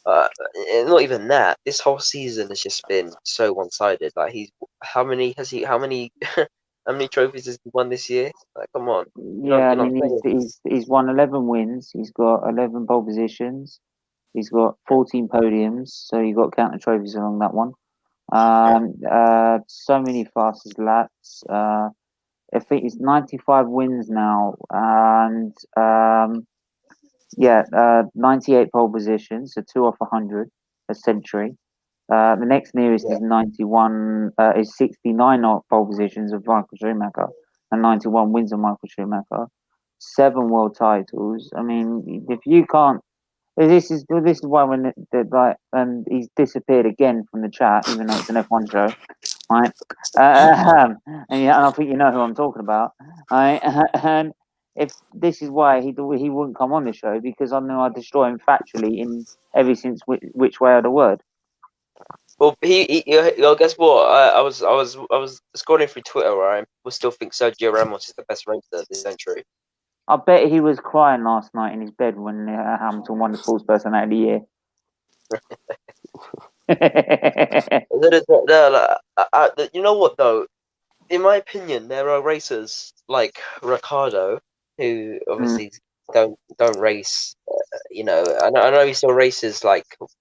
not even that. This whole season has just been so one sided. Like how many how many trophies has he won this year? Like, come on, Yeah, I you're not mean saying. he's won 11 wins. He's got 11 pole positions. He's got 14 podiums, so you got to count the trophies along that one. So many fastest laps. I think it's 95 wins now, and 98 pole positions, so 2 off 100, a century. The next nearest is 91, is 69 pole positions of Michael Schumacher, and 91 wins of Michael Schumacher. 7 world titles. I mean, if you can't, this is why when he's disappeared again from the chat, even though it's an F1 show, right? And I think you know who I'm talking about, right? And if this is why he wouldn't come on the show, because I know I destroy him factually in every since which way of the word. Well, guess what? I was scrolling through Twitter, right? People still think Sergio Ramos is the best racer this century. I bet he was crying last night in his bed when Hamilton won the Sports Person of the Year. You know what though? In my opinion, there are racers like Ricciardo who obviously don't race. I know he still races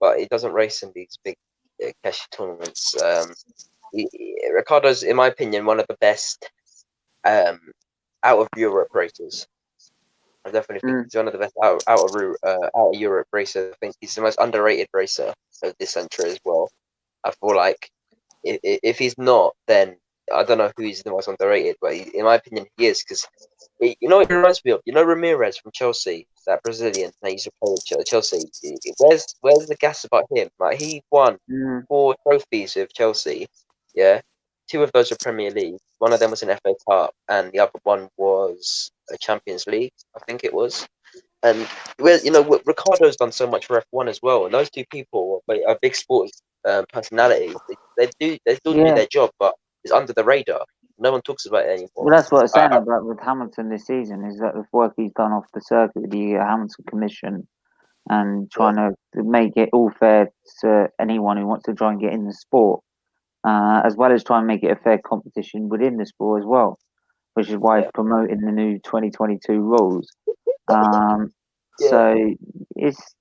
but he doesn't race in these big cash tournaments. Ricciardo's, in my opinion, one of the best out of Europe racers. I definitely think he's one of the best out of Europe racers. I think he's the most underrated racer of this century as well. I feel like if he's not, then I don't know who's the most underrated. But in my opinion, he is, because you know what it reminds me of. You know Ramirez from Chelsea, that Brazilian that used to play at Chelsea. Where's the gas about him? Like, he won 4 trophies with Chelsea. Yeah, 2 of those were Premier League. One of them was an FA Cup, and the other one was a Champions League, I think it was. And Ricardo's done so much for F1 as well. And those 2 people are big sports personalities. They still do their job, but it's under the radar. No one talks about it anymore. Well, that's what I was saying about with Hamilton this season, is that the work he's done off the circuit with the Hamilton Commission, and trying to make it all fair to anyone who wants to try and get in the sport, as well as try and make it a fair competition within the sport as well, which is why he's promoting the new 2022 rules. So it's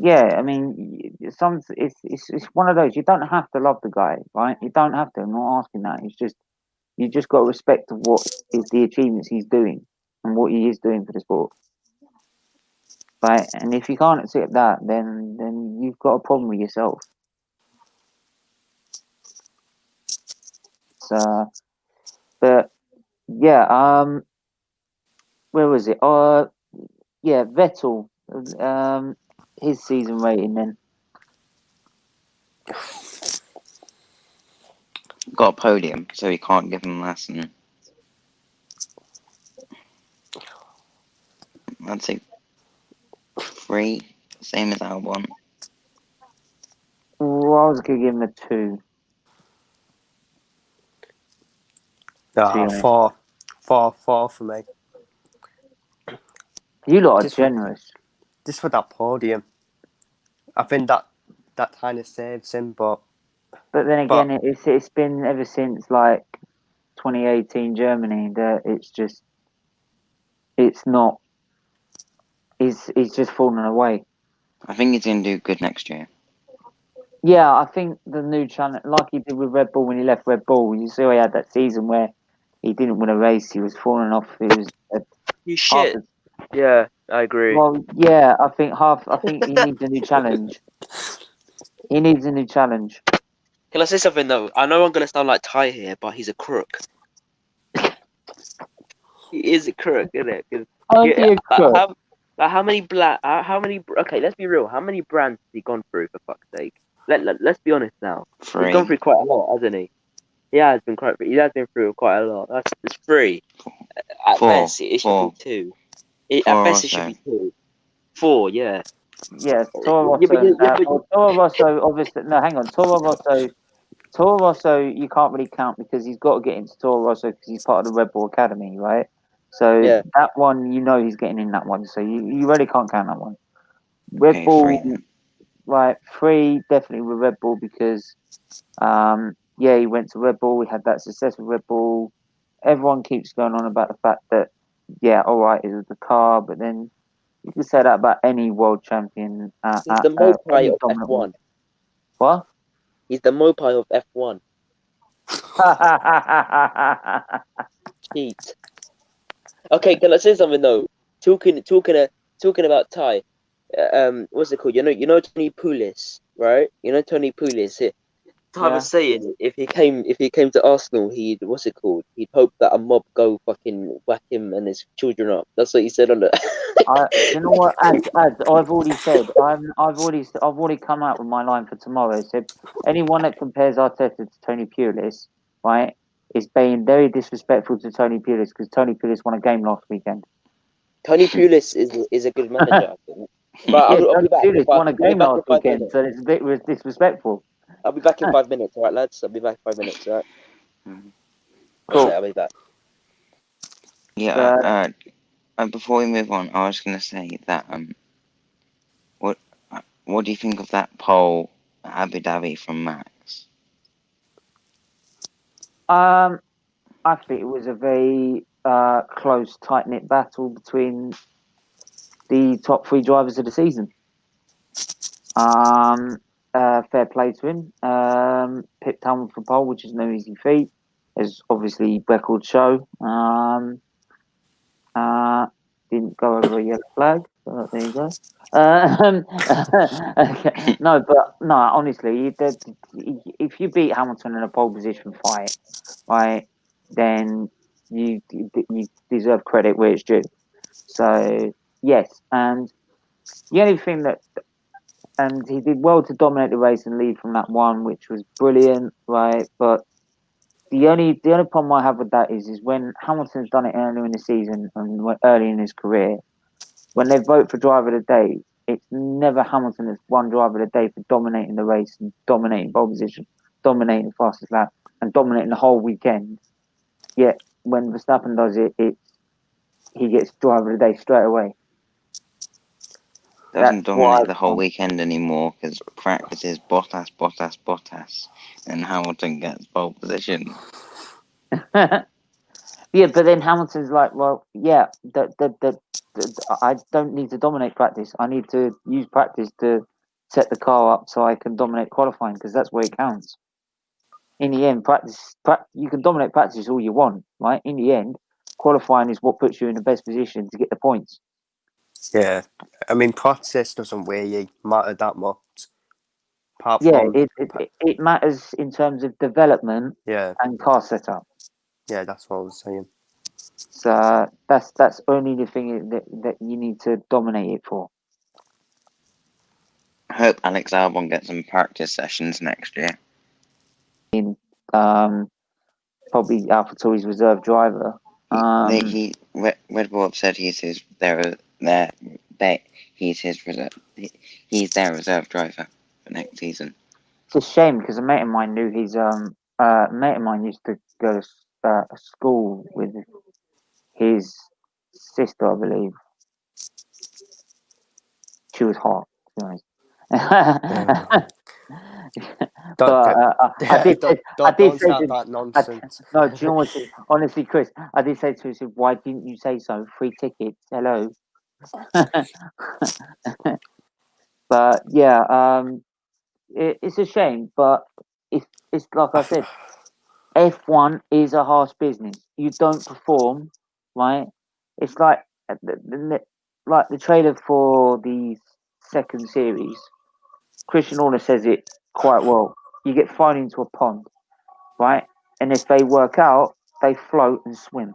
I mean, it's one of those. You don't have to love the guy, right? You don't have to. I'm not asking that. It's just you just got to respect what is the achievements he's doing and what he is doing for the sport, right? And if you can't accept that, then you've got a problem with yourself. So, but where was it? Vettel. His season rating then. Got a podium, so he can't give him less than, I'd say, 3, same as Albon. Well, I was going to give him a 2. 4 for me. You lot are generous. Just for that podium. I think that kind of saves him, but then again, it's been ever since 2018 Germany that it's just fallen away. I think he's going to do good next year. Yeah, I think the new challenge, like he did with Red Bull when he left Red Bull, you saw he had that season where he didn't win a race, he was falling off. He's shit. Yeah, I agree. Well, yeah, I think he needs a new challenge. He needs a new challenge. Can I say something though? I know I'm gonna sound like Ty here, but he's a crook. He is a crook, isn't it? How many Okay, let's be real. How many brands has he gone through, for fuck's sake? Let's be honest now. 3. He's gone through quite a lot, hasn't he? He has been through quite a lot. It's 3. At 4. best, it should be 2. At best, it should be 2. 4, yeah. Yeah, Toro Rosso, obviously. No, hang on. Toro Rosso, you can't really count because he's got to get into Toro Rosso because he's part of the Red Bull Academy, right? So Yeah. that one, he's getting in that one. So you really can't count that one. Red Okay, Bull, 3 then. right? 3 definitely with Red Bull because, he went to Red Bull. We had that success with Red Bull. Everyone keeps going on about the fact that, all right, it was the car, but then you can say that about any world champion. He's the Mopai of dominant F1. one. What? He's the Mopai of F1. Cheat. Okay, can I say something though? Talking about Ty. What's it called? You know Tony Pulis, right? You know Tony Pulis. Ty was saying if he came to Arsenal, he'd he'd hope that a mob go fucking whack him and his children up. That's what he said on the. You know what? As I've already said, I've already come out with my line for tomorrow. So anyone that compares Arteta to Tony Pulis, right, is being very disrespectful to Tony Pulis because Tony Pulis won a game last weekend. Tony Pulis is a good manager, I think. But I'll be back. Pulis won a game last weekend, so it's a bit disrespectful. I'll be back in 5 minutes, all right, lads? I'll be back in 5 minutes, all right? Cool. I'll be back. Yeah, before we move on, I was going to say that what do you think of that pole at Abu Dhabi from Max? I think it was a very close, tight-knit battle between the top 3 drivers of the season. Fair play to him. Pipped Hamilton for pole, which is no easy feat, as obviously record show. Didn't go over a yellow flag, but there you go. No, honestly, if you beat Hamilton in a pole position fight, right, then you deserve credit where it's due. So yes, and the only thing and he did well to dominate the race and lead from that one, which was brilliant, right? But the only problem I have with that is when Hamilton's done it earlier in the season and early in his career, when they vote for driver of the day, it's never Hamilton that's won driver of the day for dominating the race and dominating pole position, dominating the fastest lap, and dominating the whole weekend. Yet when Verstappen does it, he gets driver of the day straight away. Doesn't dominate the whole weekend anymore because practice is Bottas, and Hamilton gets pole position. Yeah, but then Hamilton's like, well, yeah, I don't need to dominate practice. I need to use practice to set the car up so I can dominate qualifying because that's where it counts. In the end, you can dominate practice all you want, right? In the end, qualifying is what puts you in the best position to get the points. Yeah, I mean, practice doesn't really matter that much. It matters in terms of development and car setup. Yeah, that's what I was saying. So that's only the thing that you need to dominate it for. I hope Alex Albon gets some practice sessions next year. Probably AlphaTauri's reserve driver. Red Bull have said he's their reserve driver for next season. It's a shame because a mate of mine knew a mate of mine used to go to school with his sister, I believe. She was hot, to be honest. I did say that nonsense. No, do you know what? Honestly, Chris, I did say to him, "Why didn't you say so? Free tickets, hello." But yeah, it's a shame. But it's like I said, F1 is a harsh business. You don't perform, right? It's like the trailer for the second series. Christian Horner says it quite well. you get thrown into a pond, right? And if they work out, they float and swim.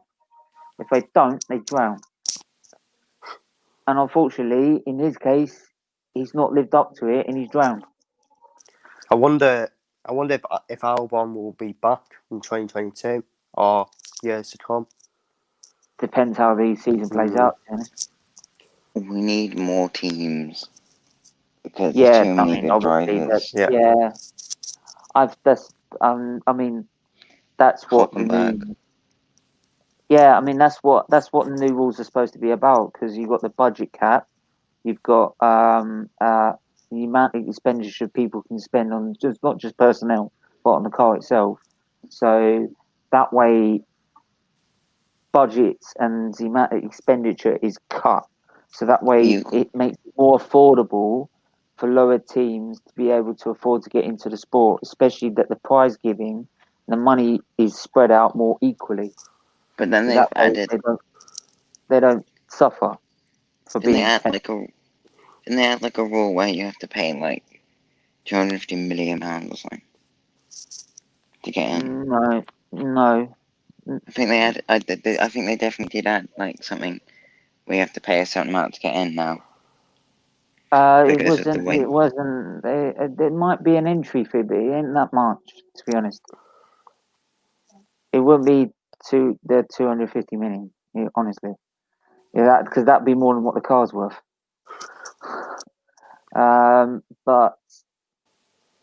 If they don't, they drown. And unfortunately, in his case, he's not lived up to it and he's drowned. I wonder if Albon will be back in 2022 or years to come. Depends how the season plays out. We need more teams because there's too many good drivers. I mean, that's what the Hockenberg. new. Yeah, I mean that's what the new rules are supposed to be about, because you've got the budget cap, you've got the amount of expenditure people can spend on just not just personnel but on the car itself. So that way, budgets and the amount of expenditure is cut. So that way, it makes it more affordable for lower teams to be able to afford to get into the sport, especially that the prize giving, the money is spread out more equally. But then they've added. They don't suffer for being. They add like a rule where you have to pay like £250 million or something to get in. No. I think they had. I think they definitely did add like something where you have to pay a certain amount to get in now. It wasn't. There might be an entry fee, but it ain't that much, to be honest. It wouldn't be to the 250 million, honestly. Yeah, because that'd be more than what the car's worth. But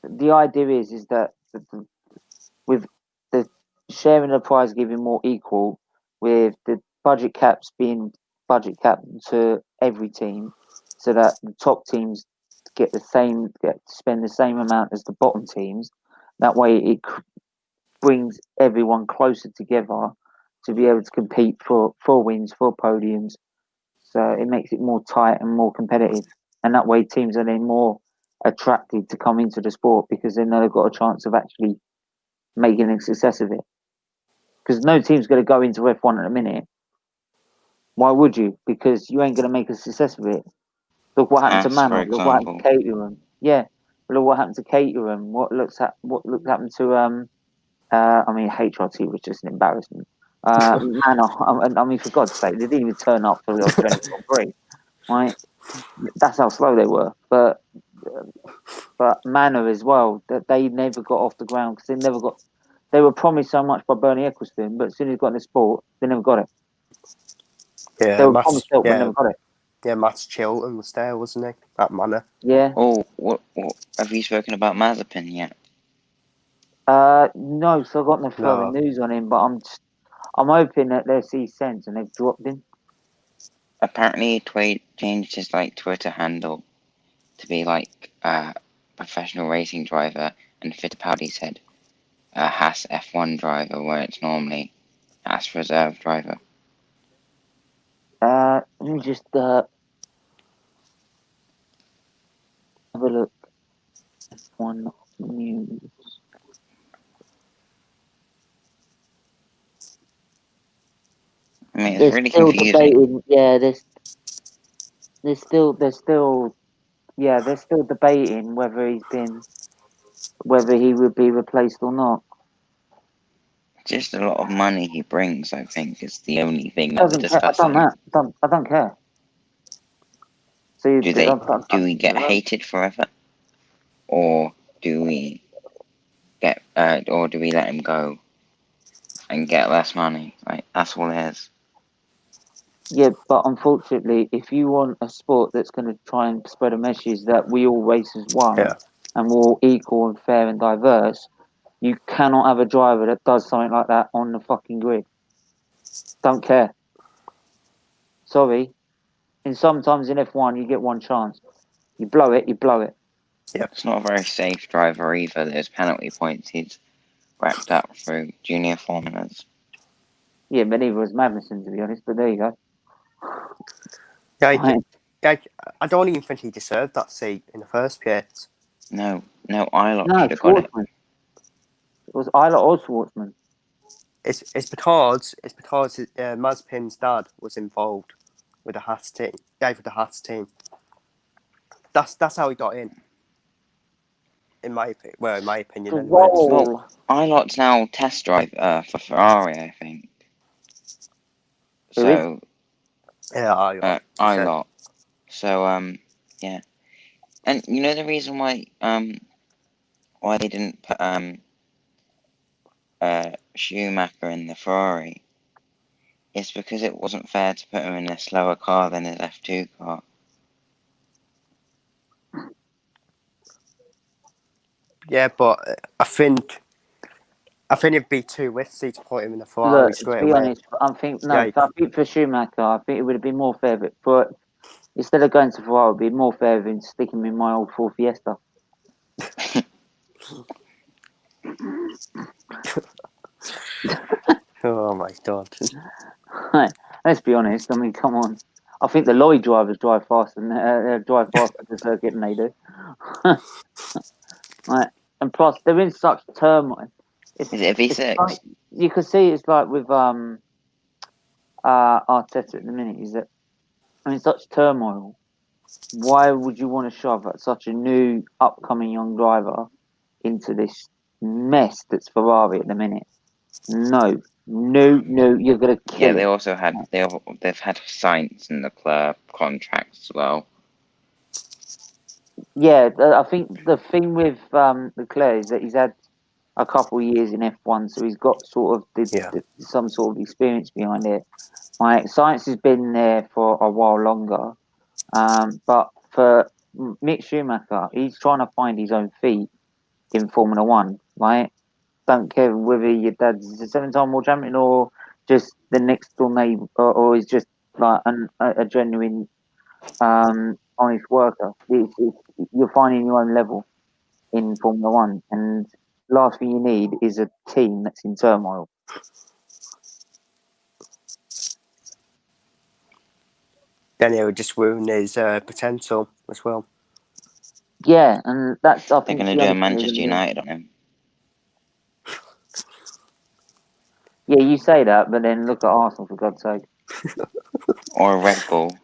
the idea is that with the sharing the prize giving more equal, with the budget caps being budget cap to every team, so that the top teams get to spend the same amount as the bottom teams. That way, it brings everyone closer together to be able to compete for wins, for podiums. So it makes it more tight and more competitive. And that way, teams are then more attracted to come into the sport because they know they've got a chance of actually making a success of it. Because no team's going to go into F1 at a minute. Why would you? Because you ain't going to make a success of it. Look what happened to Manuel. Look what happened to Caterham. Yeah, look what happened to Caterham. What happened to HRT was just an embarrassment. I mean, for God's sake, they didn't even turn up for the Australian Grand Prix. Right? That's how slow they were. But Manor as well, that they never got off the ground because they were promised so much by Bernie Ecclestone, but as soon as he got in the sport, they never got it. Yeah, they were promised help, but never got it. Yeah, Matt Chilton was there, wasn't he? At Manor. Yeah. Oh, what have you spoken about Mazepin yet? No, so I've got no further news on him, but I'm hoping that they'll see sense and they've dropped him. Apparently, he changed his Twitter handle to be professional racing driver, and Fittipaldi said Haas F1 driver, where it's normally Haas reserve driver. Let me just have a look. F1 news. I mean, it's really confusing. Debating, yeah, they're still debating whether he would be replaced or not. Just a lot of money he brings, I think, is the only thing that they're discussing. I don't care. So do we get hated forever, or do we let him go and get less money? That's all it is. Yeah, but unfortunately, if you want a sport that's going to try and spread a message that we all race as one and we're all equal and fair and diverse, you cannot have a driver that does something like that on the fucking grid. Don't care. Sorry. And sometimes in F1, you get one chance. You blow it, you blow it. Yeah. It's not a very safe driver either. There's penalty points he's racked up through junior formulas. Yeah, but neither was Magnussen, to be honest, but there you go. Yeah, I don't even think he deserved that seat in the first place. No, Eilert should have got it. It was Eilert or Schwartzman. It's because Mazepin's dad was involved with the Haas team. Yeah, with the Haas team. That's how he got in. in my opinion, anyway. Well, Ilot's now test drive for Ferrari, I think. So Yeah, Ilot. So yeah, and you know the reason why they didn't put Schumacher in the Ferrari is because it wasn't fair to put him in a slower car than his F2 car. Yeah, but I think it'd be too risky to put him in the Ferrari look, straight to be away. honest, I think Yeah, I think for Schumacher, I think it would have been more fair. But instead of going to Ferrari, it would be more fair than sticking with my old Ford Fiesta. oh my god. Let's be honest. I mean, come on. I think the lorry drivers drive faster than the circuit than they do. Right. And plus, they're in such turmoil. Is it a V6? Like, you can see it's like with Arteta at the minute. Is that such turmoil? Why would you want to shove at such a new, upcoming young driver into this mess that's Ferrari at the minute? No, you're gonna kill Yeah, it. they also they've had Sainz in the Leclerc contracts as well. Yeah, I think the thing with Leclerc is that he's had a couple of years in F1, so he's got sort of some sort of experience behind it. Right, Science has been there for a while longer, but for Mick Schumacher, he's trying to find his own feet in Formula One. Right, don't care whether your dad's a 7-time world champion or just the next door neighbor, or is just like a genuine honest worker. You're finding your own level in Formula One, and last thing you need is a team that's in turmoil. Then it would just ruin his potential as well. Yeah, and that's I They're think going to do a Manchester United on him. Yeah, you say that, but then look at Arsenal for God's sake. Or a Red Bull.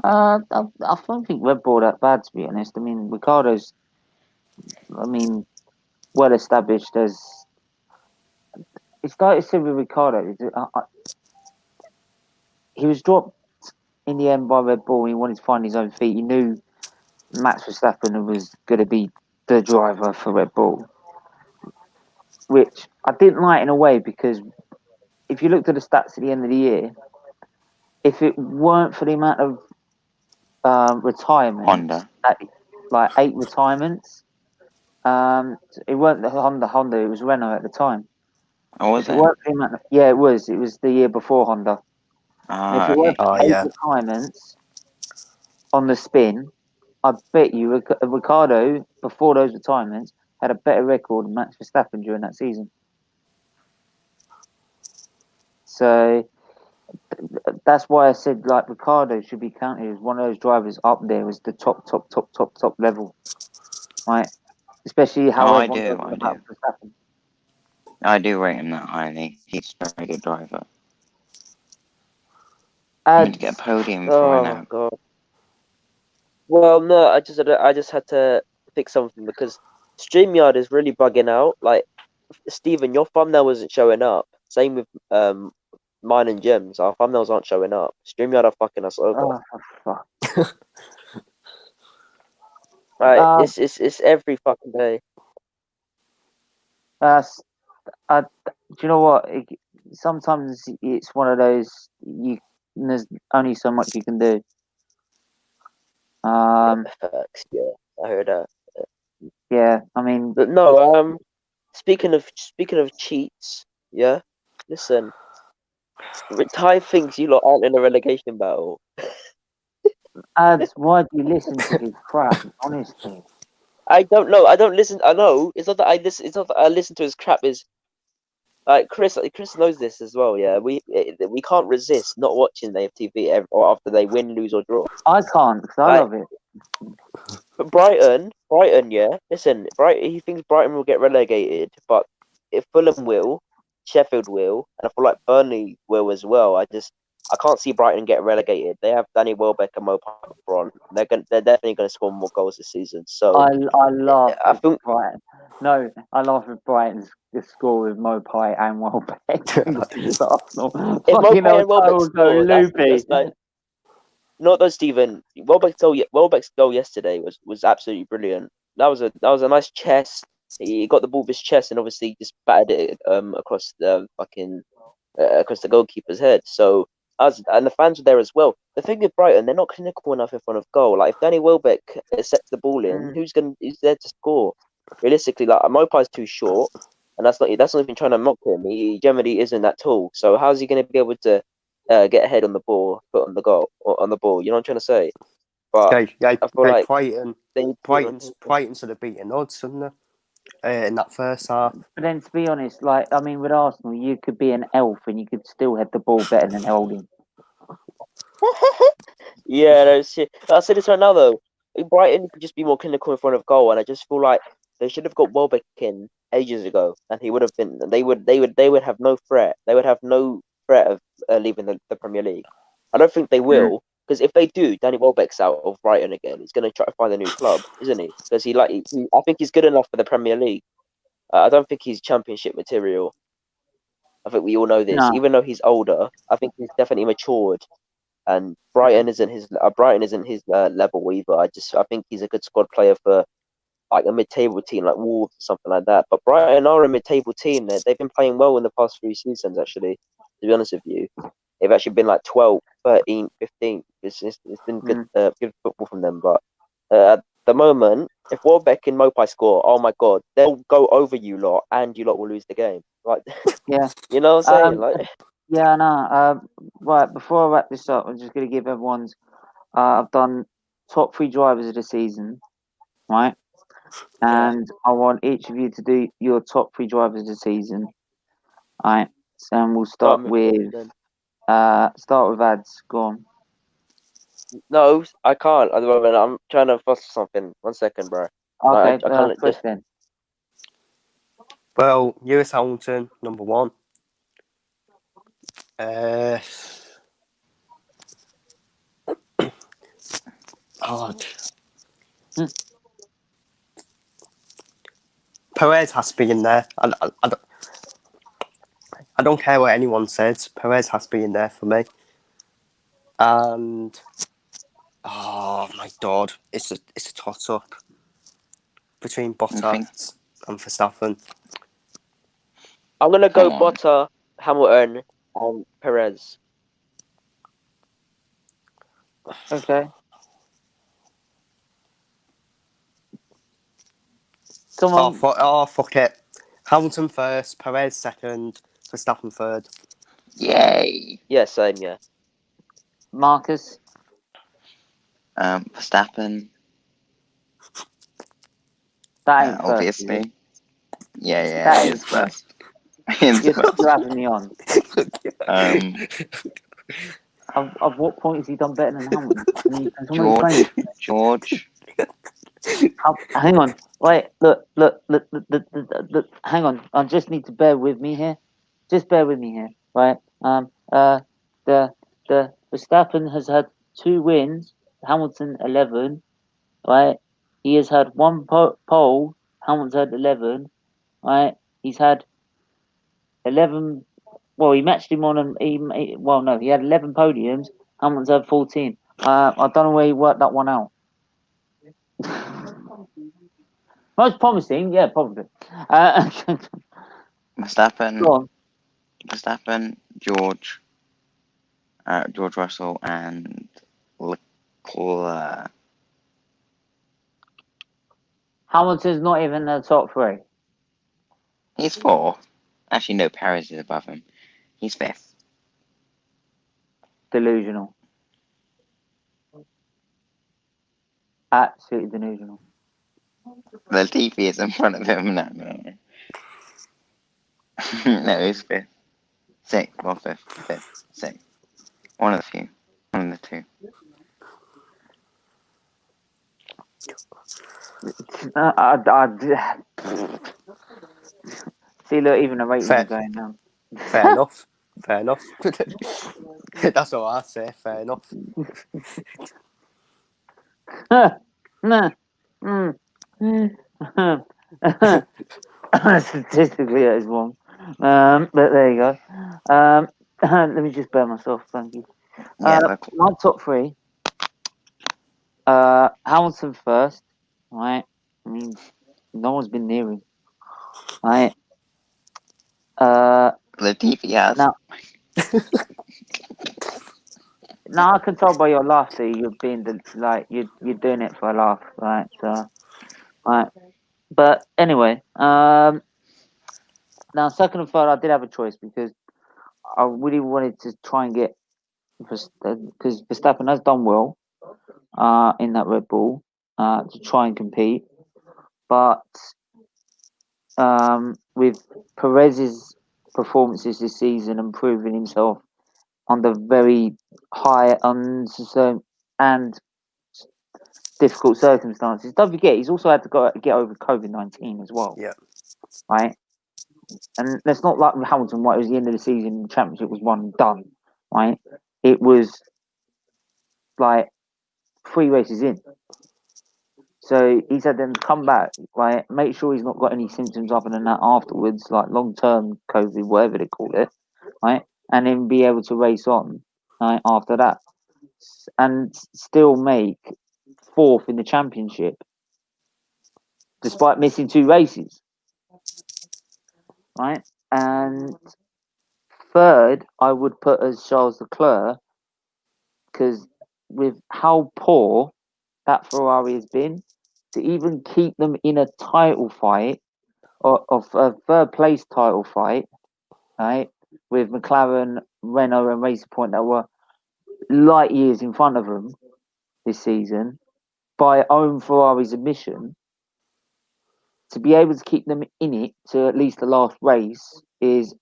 I don't think Red Bull that bad, to be honest. I mean, Ricardo's, well established as. It's like I said with Ricardo. He was dropped in the end by Red Bull. He wanted to find his own feet. He knew Max Verstappen was going to be the driver for Red Bull, which I didn't like in a way because if you looked at the stats at the end of the year, if it weren't for the amount of retirements, Honda. Like 8 retirements, it weren't the Honda, it was Renault at the time. Oh, was it? Yeah, it was. It was the year before Honda. And if it weren't for 8 retirements on the spin, I bet you Ricardo, before those retirements, had a better record than Max Verstappen during that season. So that's why I said like Ricardo should be counted as one of those drivers up there as the top level, right? Especially how I do. Verstappen. I do rate him that highly. He's a very good driver. And to get a podium for now. God. Well, no, I just had to fix something because StreamYard is really bugging out. Like, Stephen, your thumbnail wasn't showing up. Same with mine and Jim's. Our thumbnails aren't showing up. StreamYard are fucking us over. Oh, fuck. Right, it's every fucking day. Do you know what? Sometimes it's one of those there's only so much you can do. Facts, yeah, I heard that. Yeah, I mean, but no. Speaking of cheats, yeah. Listen, Ty thinks you lot aren't in a relegation battle. Ads, why do you listen to his crap? Honestly, I don't know. I don't listen. I know it's not that I listen. It's not that I listen to his crap. Is like Chris knows this as well. Yeah, we can't resist not watching the FTV or after they win, lose or draw. I can't because I love it. But Brighton, yeah. Listen, he thinks Brighton will get relegated, but if Fulham will, Sheffield will, and I feel like Burnley will as well. I can't see Brighton get relegated. They have Danny Welbeck and Mo Piper. They're definitely going to score more goals this season. So I laugh. I think Brighton. No, I laugh at Brighton's score with Mopai and Welbeck against Arsenal. if Fucking Mopai and Welbeck score, loopy. that's like, not though, Stephen. Welbeck's goal yesterday was absolutely brilliant. That was a nice chest. He got the ball with his chest and obviously just battered it across the goalkeeper's head. So and the fans were there as well. The thing with Brighton, they're not clinical enough in front of goal. Like if Danny Welbeck sets the ball in, who's there to score? Realistically, like Mopai's too short, and that's not even trying to mock him. He generally isn't that tall. So how's he going to be able to get ahead on the ball, put on the goal or on the ball? You know what I'm trying to say? But I feel like Brighton should have beaten odds, shouldn't they? In that first half. But then, to be honest, like I mean, with Arsenal, you could be an elf and you could still head the ball better than Holding. Yeah, no shit. I'll say this right now though. Brighton could just be more clinical in front of goal, and I just feel like they should have got Welbeck in ages ago, and he would have been. They would have no threat. They would have no threat of leaving the Premier League. I don't think they will, because if they do, Danny Welbeck's out of Brighton again. He's going to try to find a new club, isn't he? Because I think he's good enough for the Premier League. I don't think he's Championship material. I think we all know this. No. Even though he's older, I think he's definitely matured. And Brighton isn't his level either. I think he's a good squad player for like a mid-table team like Wolves or something like that. But Brighton are a mid-table team. They've been playing well in the past 3 seasons, actually, to be honest with you. They've actually been like 12, 13, 15. It's been good football from them. But at the moment, if Welbeck and Mopai score, oh my God, they'll go over you lot and you lot will lose the game. Like, yeah. You know what I'm saying? Yeah, I know. Right, before I wrap this up, I'm just going to give everyone's... I've done top 3 drivers of the season, right? And I want each of you to do your top 3 drivers of the season. All right. So we'll start with ads. Go on. No, I can't at the moment. I'm trying to foster something. 1 second, bro. Okay, I can't first then. Well, Lewis Hamilton, number 1. Perez has to be in there. I don't care what anyone says. Perez has to be in there for me. And oh my God, it's a toss up between Bottas and Verstappen. I'm gonna go Bottas, Hamilton, and Perez. Okay. Come on. Fuck it. Hamilton first, Perez second, Verstappen third. Yay. Yeah, same, yeah. Marcus. Verstappen. That ain't obviously. First, yeah, that it is first. You're having me on. Of what point has he done better than Hamilton? George. Hang on. Wait. Look. Hang on. I just need to bear with me here. Just bear with me here. Right. The Verstappen has had 2 wins. Hamilton 11. Right. He has had 1 pole. Hamilton's had 11. Right. He's had 11. Well, he matched him on. He had 11 podiums. Hamilton's had 14. I don't know where he worked that one out. Most promising, yeah, probably. Verstappen, George Russell, and Leclerc. Hamilton's not even in the top 3. He's 4th. Actually, no, Perez is above him. He's 5th. Delusional. Absolutely delusional. Latifi is in front of him. No. No, he's 5th. 6th, or 5th, 5th, 6th. One of the few. One of the 2. See, look, even the ratings are going down. Fair enough. That's all I say. Fair enough. Statistically, that is wrong. But there you go. Let me just bear myself. Thank you. Yeah, My top three. Hamilton first, right? I mean, no one's been near him, right? Latifi has. Now I can tell by your laugh that you're being you're doing it for a laugh, right? So, right. But anyway, now second and third, I did have a choice because I really wanted to try and get because Verstappen has done well in that Red Bull to try and compete, but with Perez's performances this season and proving himself under very high uncertain and difficult circumstances. Don't forget, he's also had to get over COVID-19 as well. Yeah. Right? And that's not like Hamilton, it was the end of the season, the championship was one and done. Right? It was like 3 races in. So he's had them come back, right? Make sure he's not got any symptoms other than that afterwards, like long-term COVID, whatever they call it, right? And then be able to race on after that. And still make 4th in the championship, despite missing 2 races, right? And third, I would put as Charles Leclerc, because with how poor that Ferrari has been, to even keep them in a title fight, or of a third place title fight, right, with McLaren, Renault, and Racer Point that were light years in front of them this season, by own Ferrari's admission, to be able to keep them in it to at least the last race is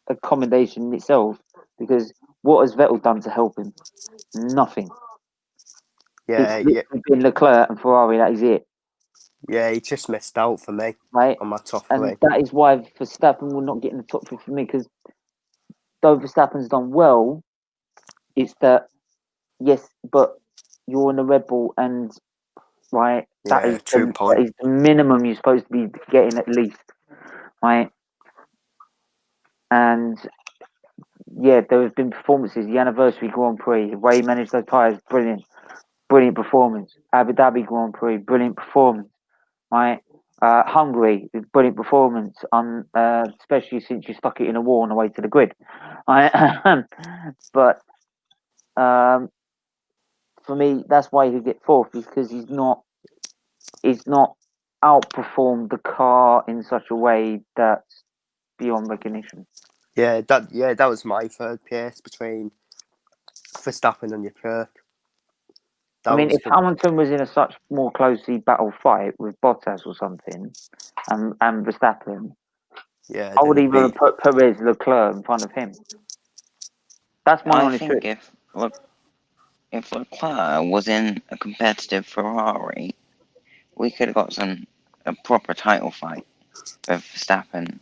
a commendation in itself. Because what has Vettel done to help him? Nothing. Yeah, it's been Leclerc and Ferrari. That is it. Yeah, he just missed out for me, right? On my top and three. that is why Verstappen will not get in the top three for me. Because though Verstappen's done well, it's that yes, but you're in the Red Bull, and right, that is the minimum you're supposed to be getting at least, right? And yeah, there have been performances. The anniversary Grand Prix, the way he managed those tyres, brilliant performance. Abu Dhabi Grand Prix, brilliant performance. Right, Hungary, brilliant performance. On especially since you stuck it in a wall on the way to the grid. Right? But for me, that's why he could get 4th, because he's not outperformed the car in such a way that's beyond recognition. Yeah, that was my third place between Verstappen and Leclerc. I mean, if Hamilton was in a such more closely battle fight with Bottas or something, and Verstappen, yeah, I would even put Perez, Leclerc in front of him. That's my honest truth. If Leclerc was in a competitive Ferrari, we could have got a proper title fight with Verstappen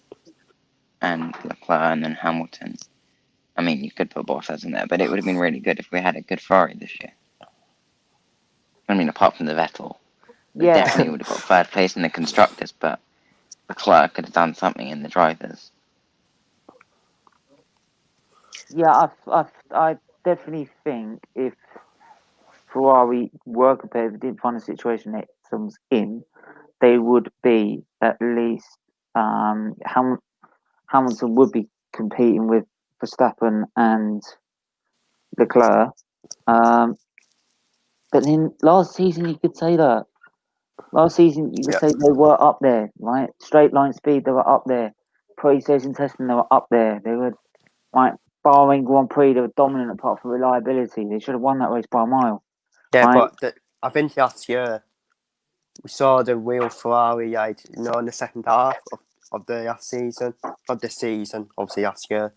and Leclerc and then Hamilton. I mean, you could put Bottas in there, but it would have been really good if we had a good Ferrari this year. I mean, apart from the Vettel, we definitely would have got 3rd place in the constructors, but Leclerc could have done something in the drivers. Yeah, I definitely think if Ferrari were competitive, didn't find a situation that someone's in, they would be at least Hamilton would be competing with Verstappen and Leclerc. But then last season you could say that. Last season you could say they were up there, right? Straight line speed, they were up there. Pre-season testing, they were up there. They were right. Bahrain Grand Prix, they were dominant apart from reliability. They should have won that race by a mile. Yeah, right? but I think last year we saw the real Ferrari, in the second half of the last season, of the season, obviously last year,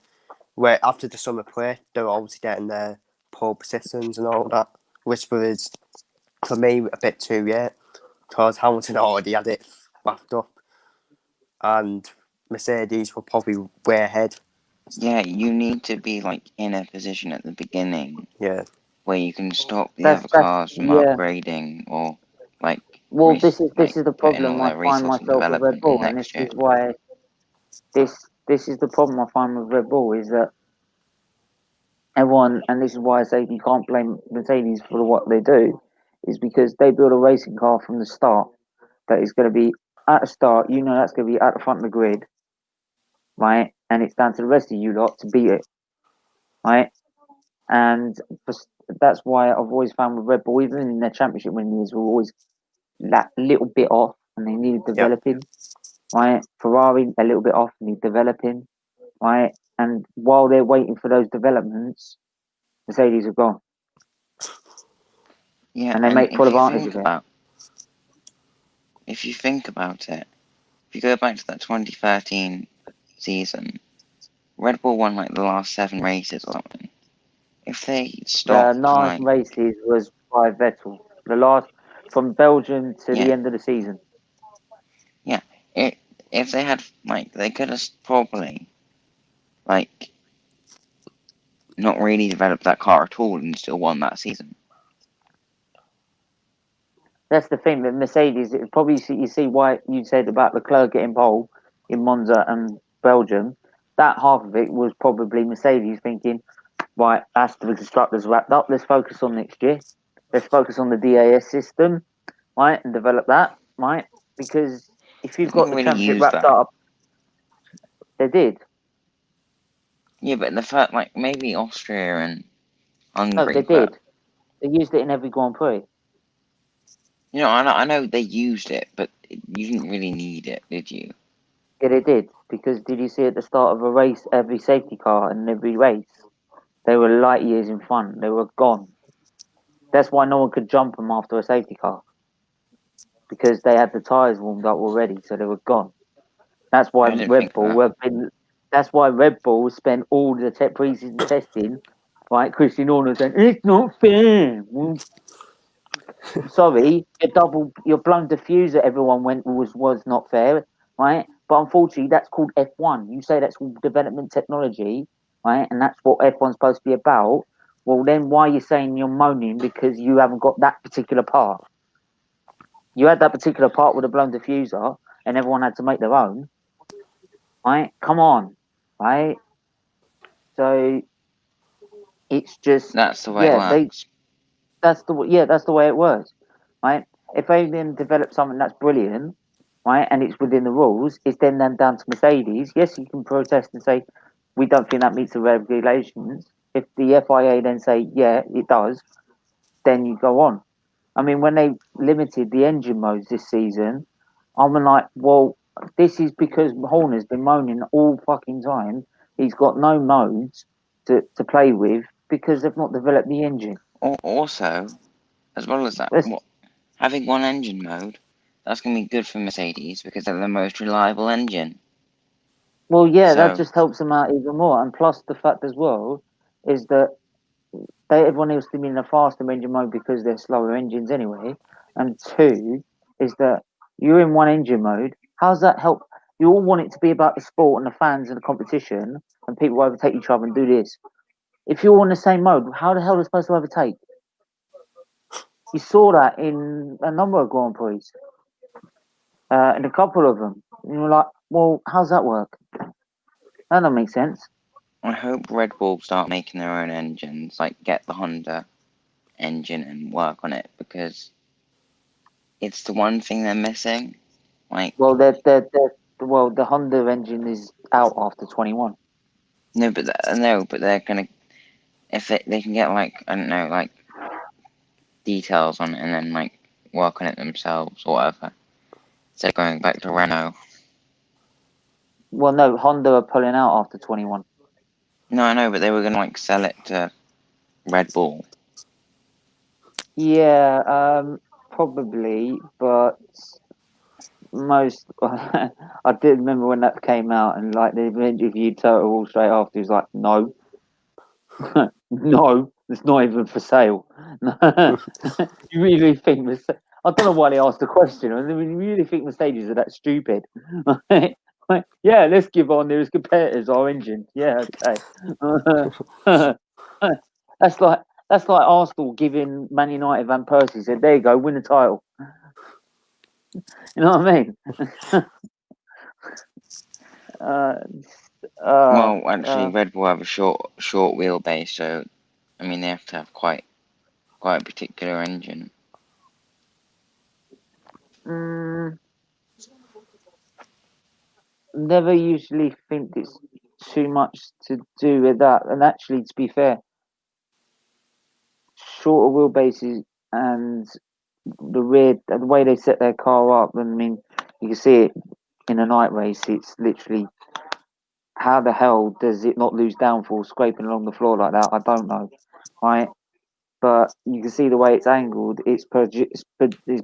where after the summer break, they were obviously getting their pole positions and all that, which was, for me, a bit too late, because Hamilton already had it wrapped up, and Mercedes were probably way ahead Yeah, you need to be like in a position at the beginning. Yeah. Where you can stop the other That's cars from yeah. upgrading or like Well, this is like the putting problem all I their find resource in myself with Red development in Bull, and this next year. is why this is the problem I find with Red Bull is that everyone, and this is why I say you can't blame Mercedes for what they do, is because they build a racing car from the start that is going to be at the start. You know that's going to be at the front of the grid, right? And it's down to the rest of you lot to beat it, right? And that's why I've always found with Red Bull, even in their championship winning years, we're always that little bit off, and they need developing. Right, Ferrari a little bit off, need developing. Right, and while they're waiting for those developments, Mercedes have gone. Yeah, and they make full advantage of it. If you think about it, if you go back to that 2013 season, Red Bull won like the last 7 races or something. If they stopped, The last like, races was by Vettel. The last from Belgium to yeah, the end of the season. yeah, if they had like they could have probably like not really developed that car at all and still won that season. That's the thing that Mercedes. It probably you see why you said about Leclerc getting pole in Monza and Belgium. That half of it was probably Mercedes thinking, right, that's the constructors wrapped up. Let's focus on next year. Let's focus on the DAS system, right, and develop that, right? Because if you've They got didn't the really championship use wrapped that. up, they did. Yeah, but the fact like maybe Austria and No, Hungary, they but did. They used it in every Grand Prix. you know, I know they used it, but you didn't really need it, did you? Yeah, they did. Because did you see at the start of a race, every safety car in every race, they were light years in front. They were gone. That's why no one could jump them after a safety car. Because they had the tyres warmed up already, so they were gone. That's why I didn't think of that. That's why Red Bull spent all the pre-season testing. Right, Christian Horner saying it's not fair. Well, sorry, your blown diffuser. Everyone went was not fair, right? But unfortunately, that's called F1. You say that's called development technology, right? And that's what F1's supposed to be about. Well, then why are you saying you're moaning because you haven't got that particular part? You had that particular part with a blown diffuser, and everyone had to make their own, right? Come on, right? So it's just That's the way it works. that's the way it works, right? If they then develop something that's brilliant, right, and it's within the rules, it's then down to Mercedes. Yes, you can protest and say we don't think that meets the regulations. If the FIA then say yeah, it does, then you go on. I mean, when they limited the engine modes this season, I'm like, well, this is because Horner's been moaning all fucking time. He's got no modes to play with because they've not developed the engine. Also, as well as that, having one engine mode, that's going to be good for Mercedes because they're the most reliable engine. Well, yeah, that So, just helps them out even more. And plus, the fact as well is that everyone else to be in a faster engine mode because they're slower engines anyway. And two is that you're in one engine mode. How's that help? You all want it to be about the sport and the fans and the competition, and people overtake each other and do this. If you're on the same mode, how the hell are they supposed to overtake? You saw that in a number of Grand Prix, in a couple of them. And you're like, well, how's that work? That don't make sense. I hope Red Bull start making their own engines, like get the Honda engine and work on it because it's the one thing they're missing. Like, Well, the Honda engine is out after 21. no, but they're gonna if they can get like I don't know like details on it and then like work on it themselves or whatever. Instead of going back to Renault. Well, no, Honda are pulling out after 21. No, I know, but they were gonna like sell it to Red Bull. Yeah, probably, but most I did remember when that came out and like they interviewed Total Wolff straight after. He was like, "No, no, it's not even for sale." You really think I don't know why they asked the question. I mean, you really think Mercedes are that stupid? Yeah, let's give our nearest competitors our engine. Yeah, okay. that's like Arsenal giving Man United Van Persie, said, "There you go, win the title." You know what I mean? Well, actually, Red Bull have a short wheelbase, so I mean they have to have quite a particular engine. Never usually think it's too much to do with that. And actually, to be fair, shorter wheelbases and the way they set their car up, I mean, you can see it in a night race. It's literally, how the hell does it not lose downforce scraping along the floor like that? I don't know, right? But you can see the way it's angled. It's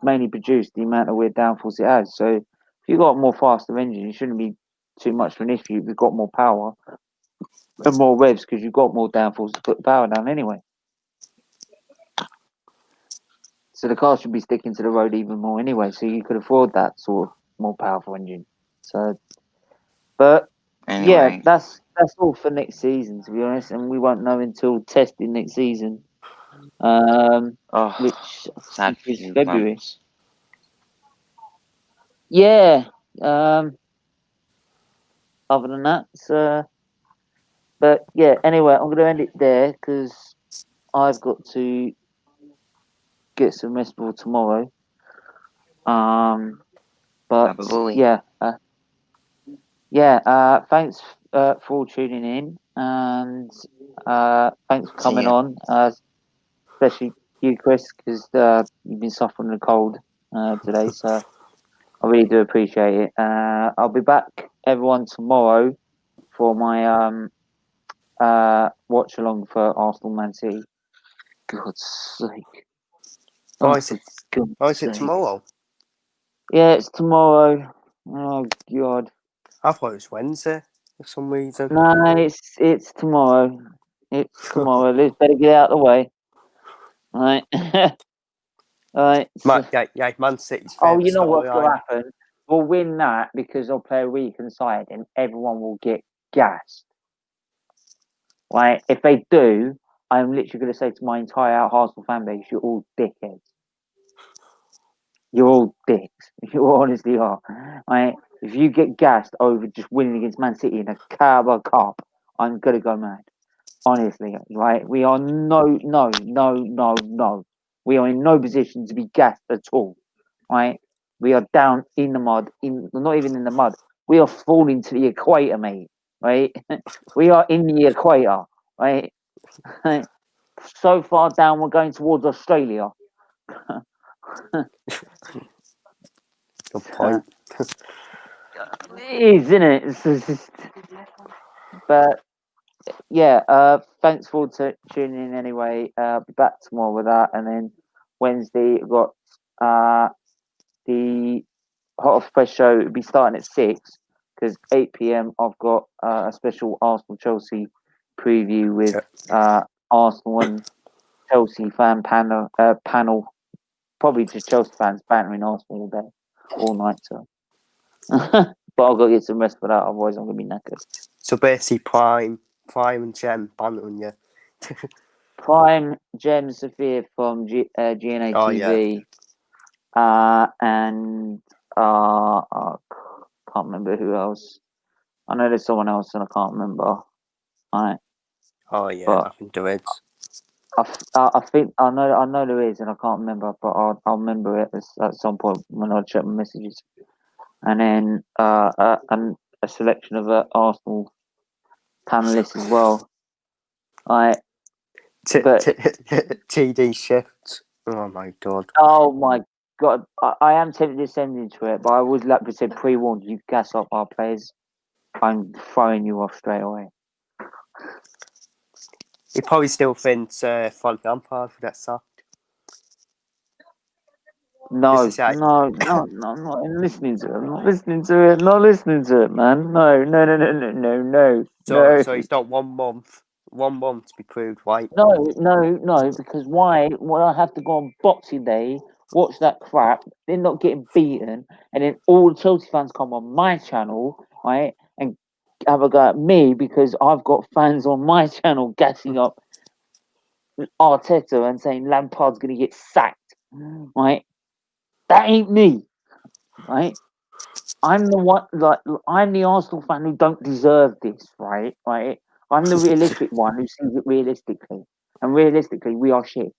mainly produced the amount of weird downforce it has. So if you've got a more faster engine, it shouldn't be too much of an issue. If you've got more power and more revs, because you've got more downforce to put the power down anyway. So the car should be sticking to the road even more anyway. So you could afford that sort of more powerful engine. So, but anyway, yeah, that's all for next season, to be honest, and we won't know until testing next season, which sad is few February. months. Yeah. Other than that, but yeah. Anyway, I'm going to end it there because I've got to get some rest for tomorrow. But yeah, thanks for tuning in, and thanks for coming on, especially you, Chris, because you've been suffering the cold today, so I really do appreciate it. I'll be back, everyone, tomorrow for my watch along for Arsenal Man City. God's sake! Is it tomorrow? Yeah, it's tomorrow. Oh God! I thought it was Wednesday for some reason. No, it's tomorrow. It's tomorrow. Let's better get out of the way. Right. Right. Man City's Oh, favourite you know what's going to storyline. happen? We'll win that because they'll play a weakened side and everyone will get gassed. Right? If they do, I'm literally going to say to my entire Arsenal fan base, you're all dickheads. You're all dicks. You honestly are. Right? If you get gassed over just winning against Man City in a Carabao Cup, I'm going to go mad. Honestly, right? We are no. We are in no position to be gassed at all, right? We are down in the mud, not even in the mud. We are falling to the equator, mate, right? We are in the equator, right? So far down, we're going towards Australia. Good point. It is, isn't it? But yeah, thanks for tuning in anyway. I'll be back tomorrow with that, and then Wednesday we've got the Hot Off Press show. Will be starting at 6 because 8 p.m. I've got a special Arsenal Chelsea preview with Arsenal and Chelsea fan panel. Probably just Chelsea fans bantering Arsenal all day, all night. So, but I've got to get some rest for that. Otherwise, I'm gonna be knackered. So basically, Prime and Gem bantering you. Prime, Gem, Sophia from GNA TV, and I can't remember who else. I know there's someone else, and I can't remember. All right. Oh yeah, I think there is. I think I know there is, and I can't remember, but I'll remember it at some point when I check my messages. And then and a selection of Arsenal panelists as well. TD shift. Oh my god. Oh my god! I am tempted to send into it, but I would like to say pre-warned. You gas up our players, I'm throwing you off straight away. He probably still thinks Frank Lampard would get sacked. No, I'm not listening to it. I'm not listening to it. Not listening to it, man. No. So he's got 1 month. 1 month to be proved right. No. Because why? Well, I have to go on Boxing Day, watch that crap, then not getting beaten, and then all the Chelsea fans come on my channel right, and have a go at me because I've got fans on my channel gassing up Arteta and saying Lampard's going to get sacked, right? That ain't me, right? I'm the one, like I'm the Arsenal fan who don't deserve this, right? Right? I'm the realistic one who sees it realistically, and realistically, we are shit,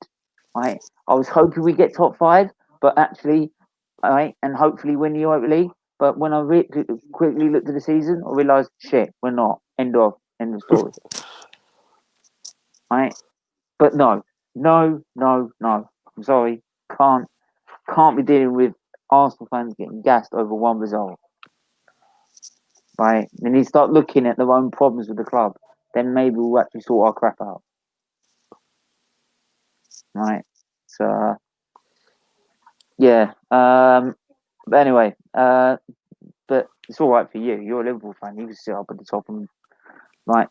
right? I was hoping we get top 5, but actually, right, and hopefully win the Europa League. But when I quickly looked at the season, I realised, shit, we're not. End of story, right? But no. I'm sorry, can't be dealing with Arsenal fans getting gassed over one result. Right? They need to start looking at their own problems with the club. Then maybe we'll actually sort our crap out. Right? So, yeah. But anyway, but it's all right for you. You're a Liverpool fan. You can sit up at the top and, right.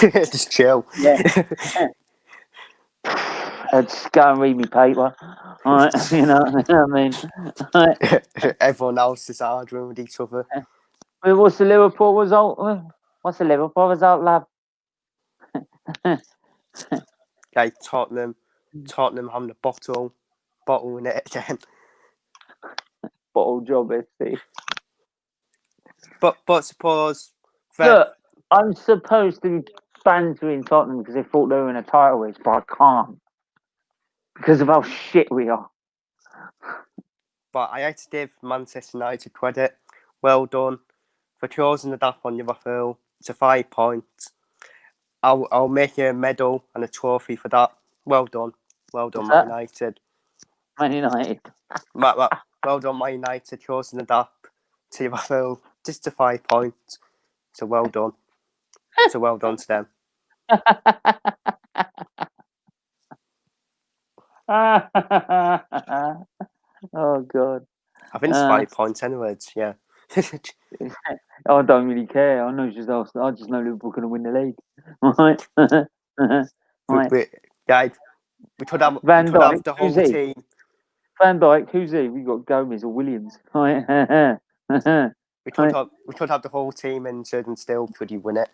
Just chill. Yeah. Just go and read me paper. All right. You know what I mean? Right. Everyone else is arguing with each other. What's the Liverpool result? What's the Liverpool result, lad? Like Tottenham having a bottle in it again. Bottle job, FC. But suppose Look, I'm supposed to be bantering Tottenham because they thought they were in a title race, but I can't because of how shit we are. But I had to give Manchester United credit. Well done for closing the gap on Liverpool to 5 points. I'll make you a medal and a trophy for that. Well done, Man United. Man United. Well done, Man United, closing the gap to Liverpool just to 5 points. So well done. So well done to them. Oh God. I think it's 5 points anyways, yeah. I don't really care. I know just Arsenal. I just know Liverpool going to win the league. Right. We could have Van Dijk, the who's whole he? team. Van Dijk, who's he? We got Gomez or Williams. We could have the whole team injured and still could you win it?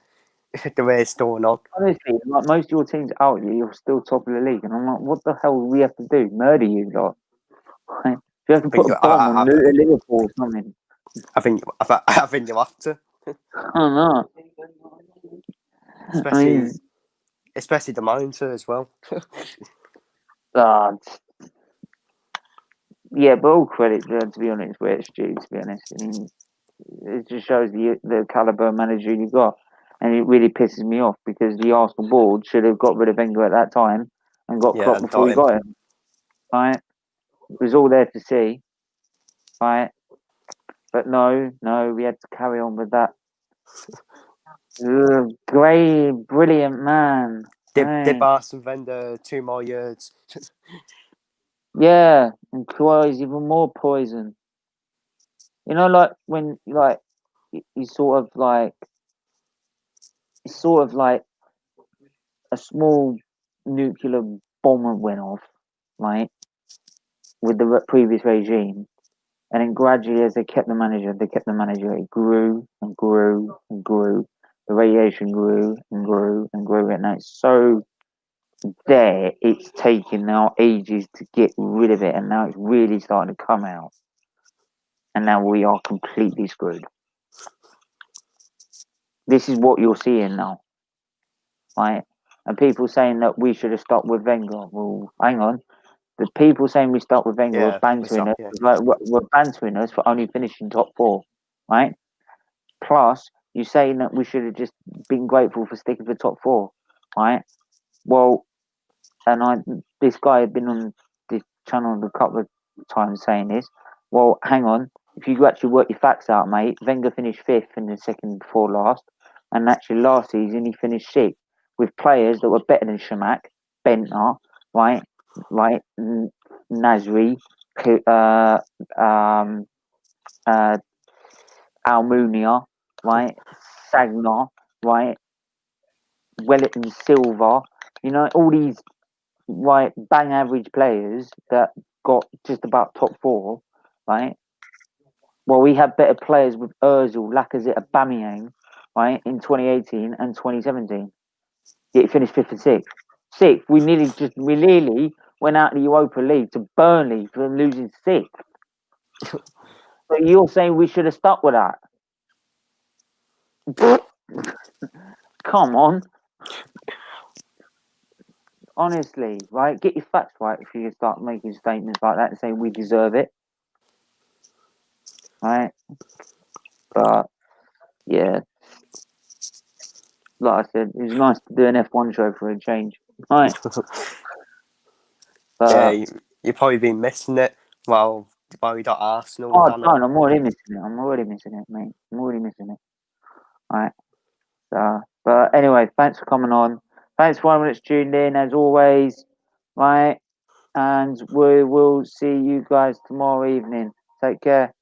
The way it's going on. Honestly, like most of your teams out here, you're still top of the league, and I'm like, what the hell do we have to do? Murder you, lot? Right? Do you have to put a bomb on Liverpool or something? I think you have to. I don't know. Especially the monitor as well. Yeah, but all credit to be honest, where it's due. To be honest, I mean, it just shows the caliber of manager you got, and it really pisses me off because the Arsenal board should have got rid of Wenger at that time and got Klopp before we got him. Right? It was all there to see. Right? But no, we had to carry on with that. Great, brilliant man. Did Arsene Wenger 2 more years? Yeah, and Kawhi's even more poison. You know, like when he's sort of like a small nuclear bomb went off, right, with the previous regime, and then gradually, as they kept the manager, it grew and grew and grew. The radiation grew and grew and grew, and now it's so there. It's taken now ages to get rid of it, and now it's really starting to come out. And now we are completely screwed. This is what you're seeing now, right? And people saying that we should have stopped with Wenger. Well, hang on. The people saying we start with Wenger were bantering us. Were bantering us for only finishing top 4, right? Plus, you're saying that we should have just been grateful for sticking for top 4, right? Well, this guy had been on this channel a couple of times saying this. Well, hang on. If you actually work your facts out, mate, Wenger finished 5th in the second before last, and actually last season he finished 6th with players that were better than Shamak, Bentner, right, Nasri, Almunia, right, Sagna, right, Wellington Silva. You know, all these bang average players that got just about top 4, right? Well, we had better players with Ozil, Lacazette, Aubameyang, right, in 2018 and 2017. Yet he finished 5th and 6th. Sixth, we nearly went out of the Europa League to Burnley for losing 6th. So you're saying we should have stuck with that? Come on. Honestly, right? Get your facts right if you start making statements like that and saying we deserve it. Right? But, yeah. Like I said, it was nice to do an F1 show for a change. Right? Yeah, you've probably been missing it while we got Arsenal. Oh, don't. I'm already missing it. Mate. I'm already missing it. Right. So, but anyway, thanks for coming on. Thanks for everyone that's tuned in, as always. Right. And we will see you guys tomorrow evening. Take care.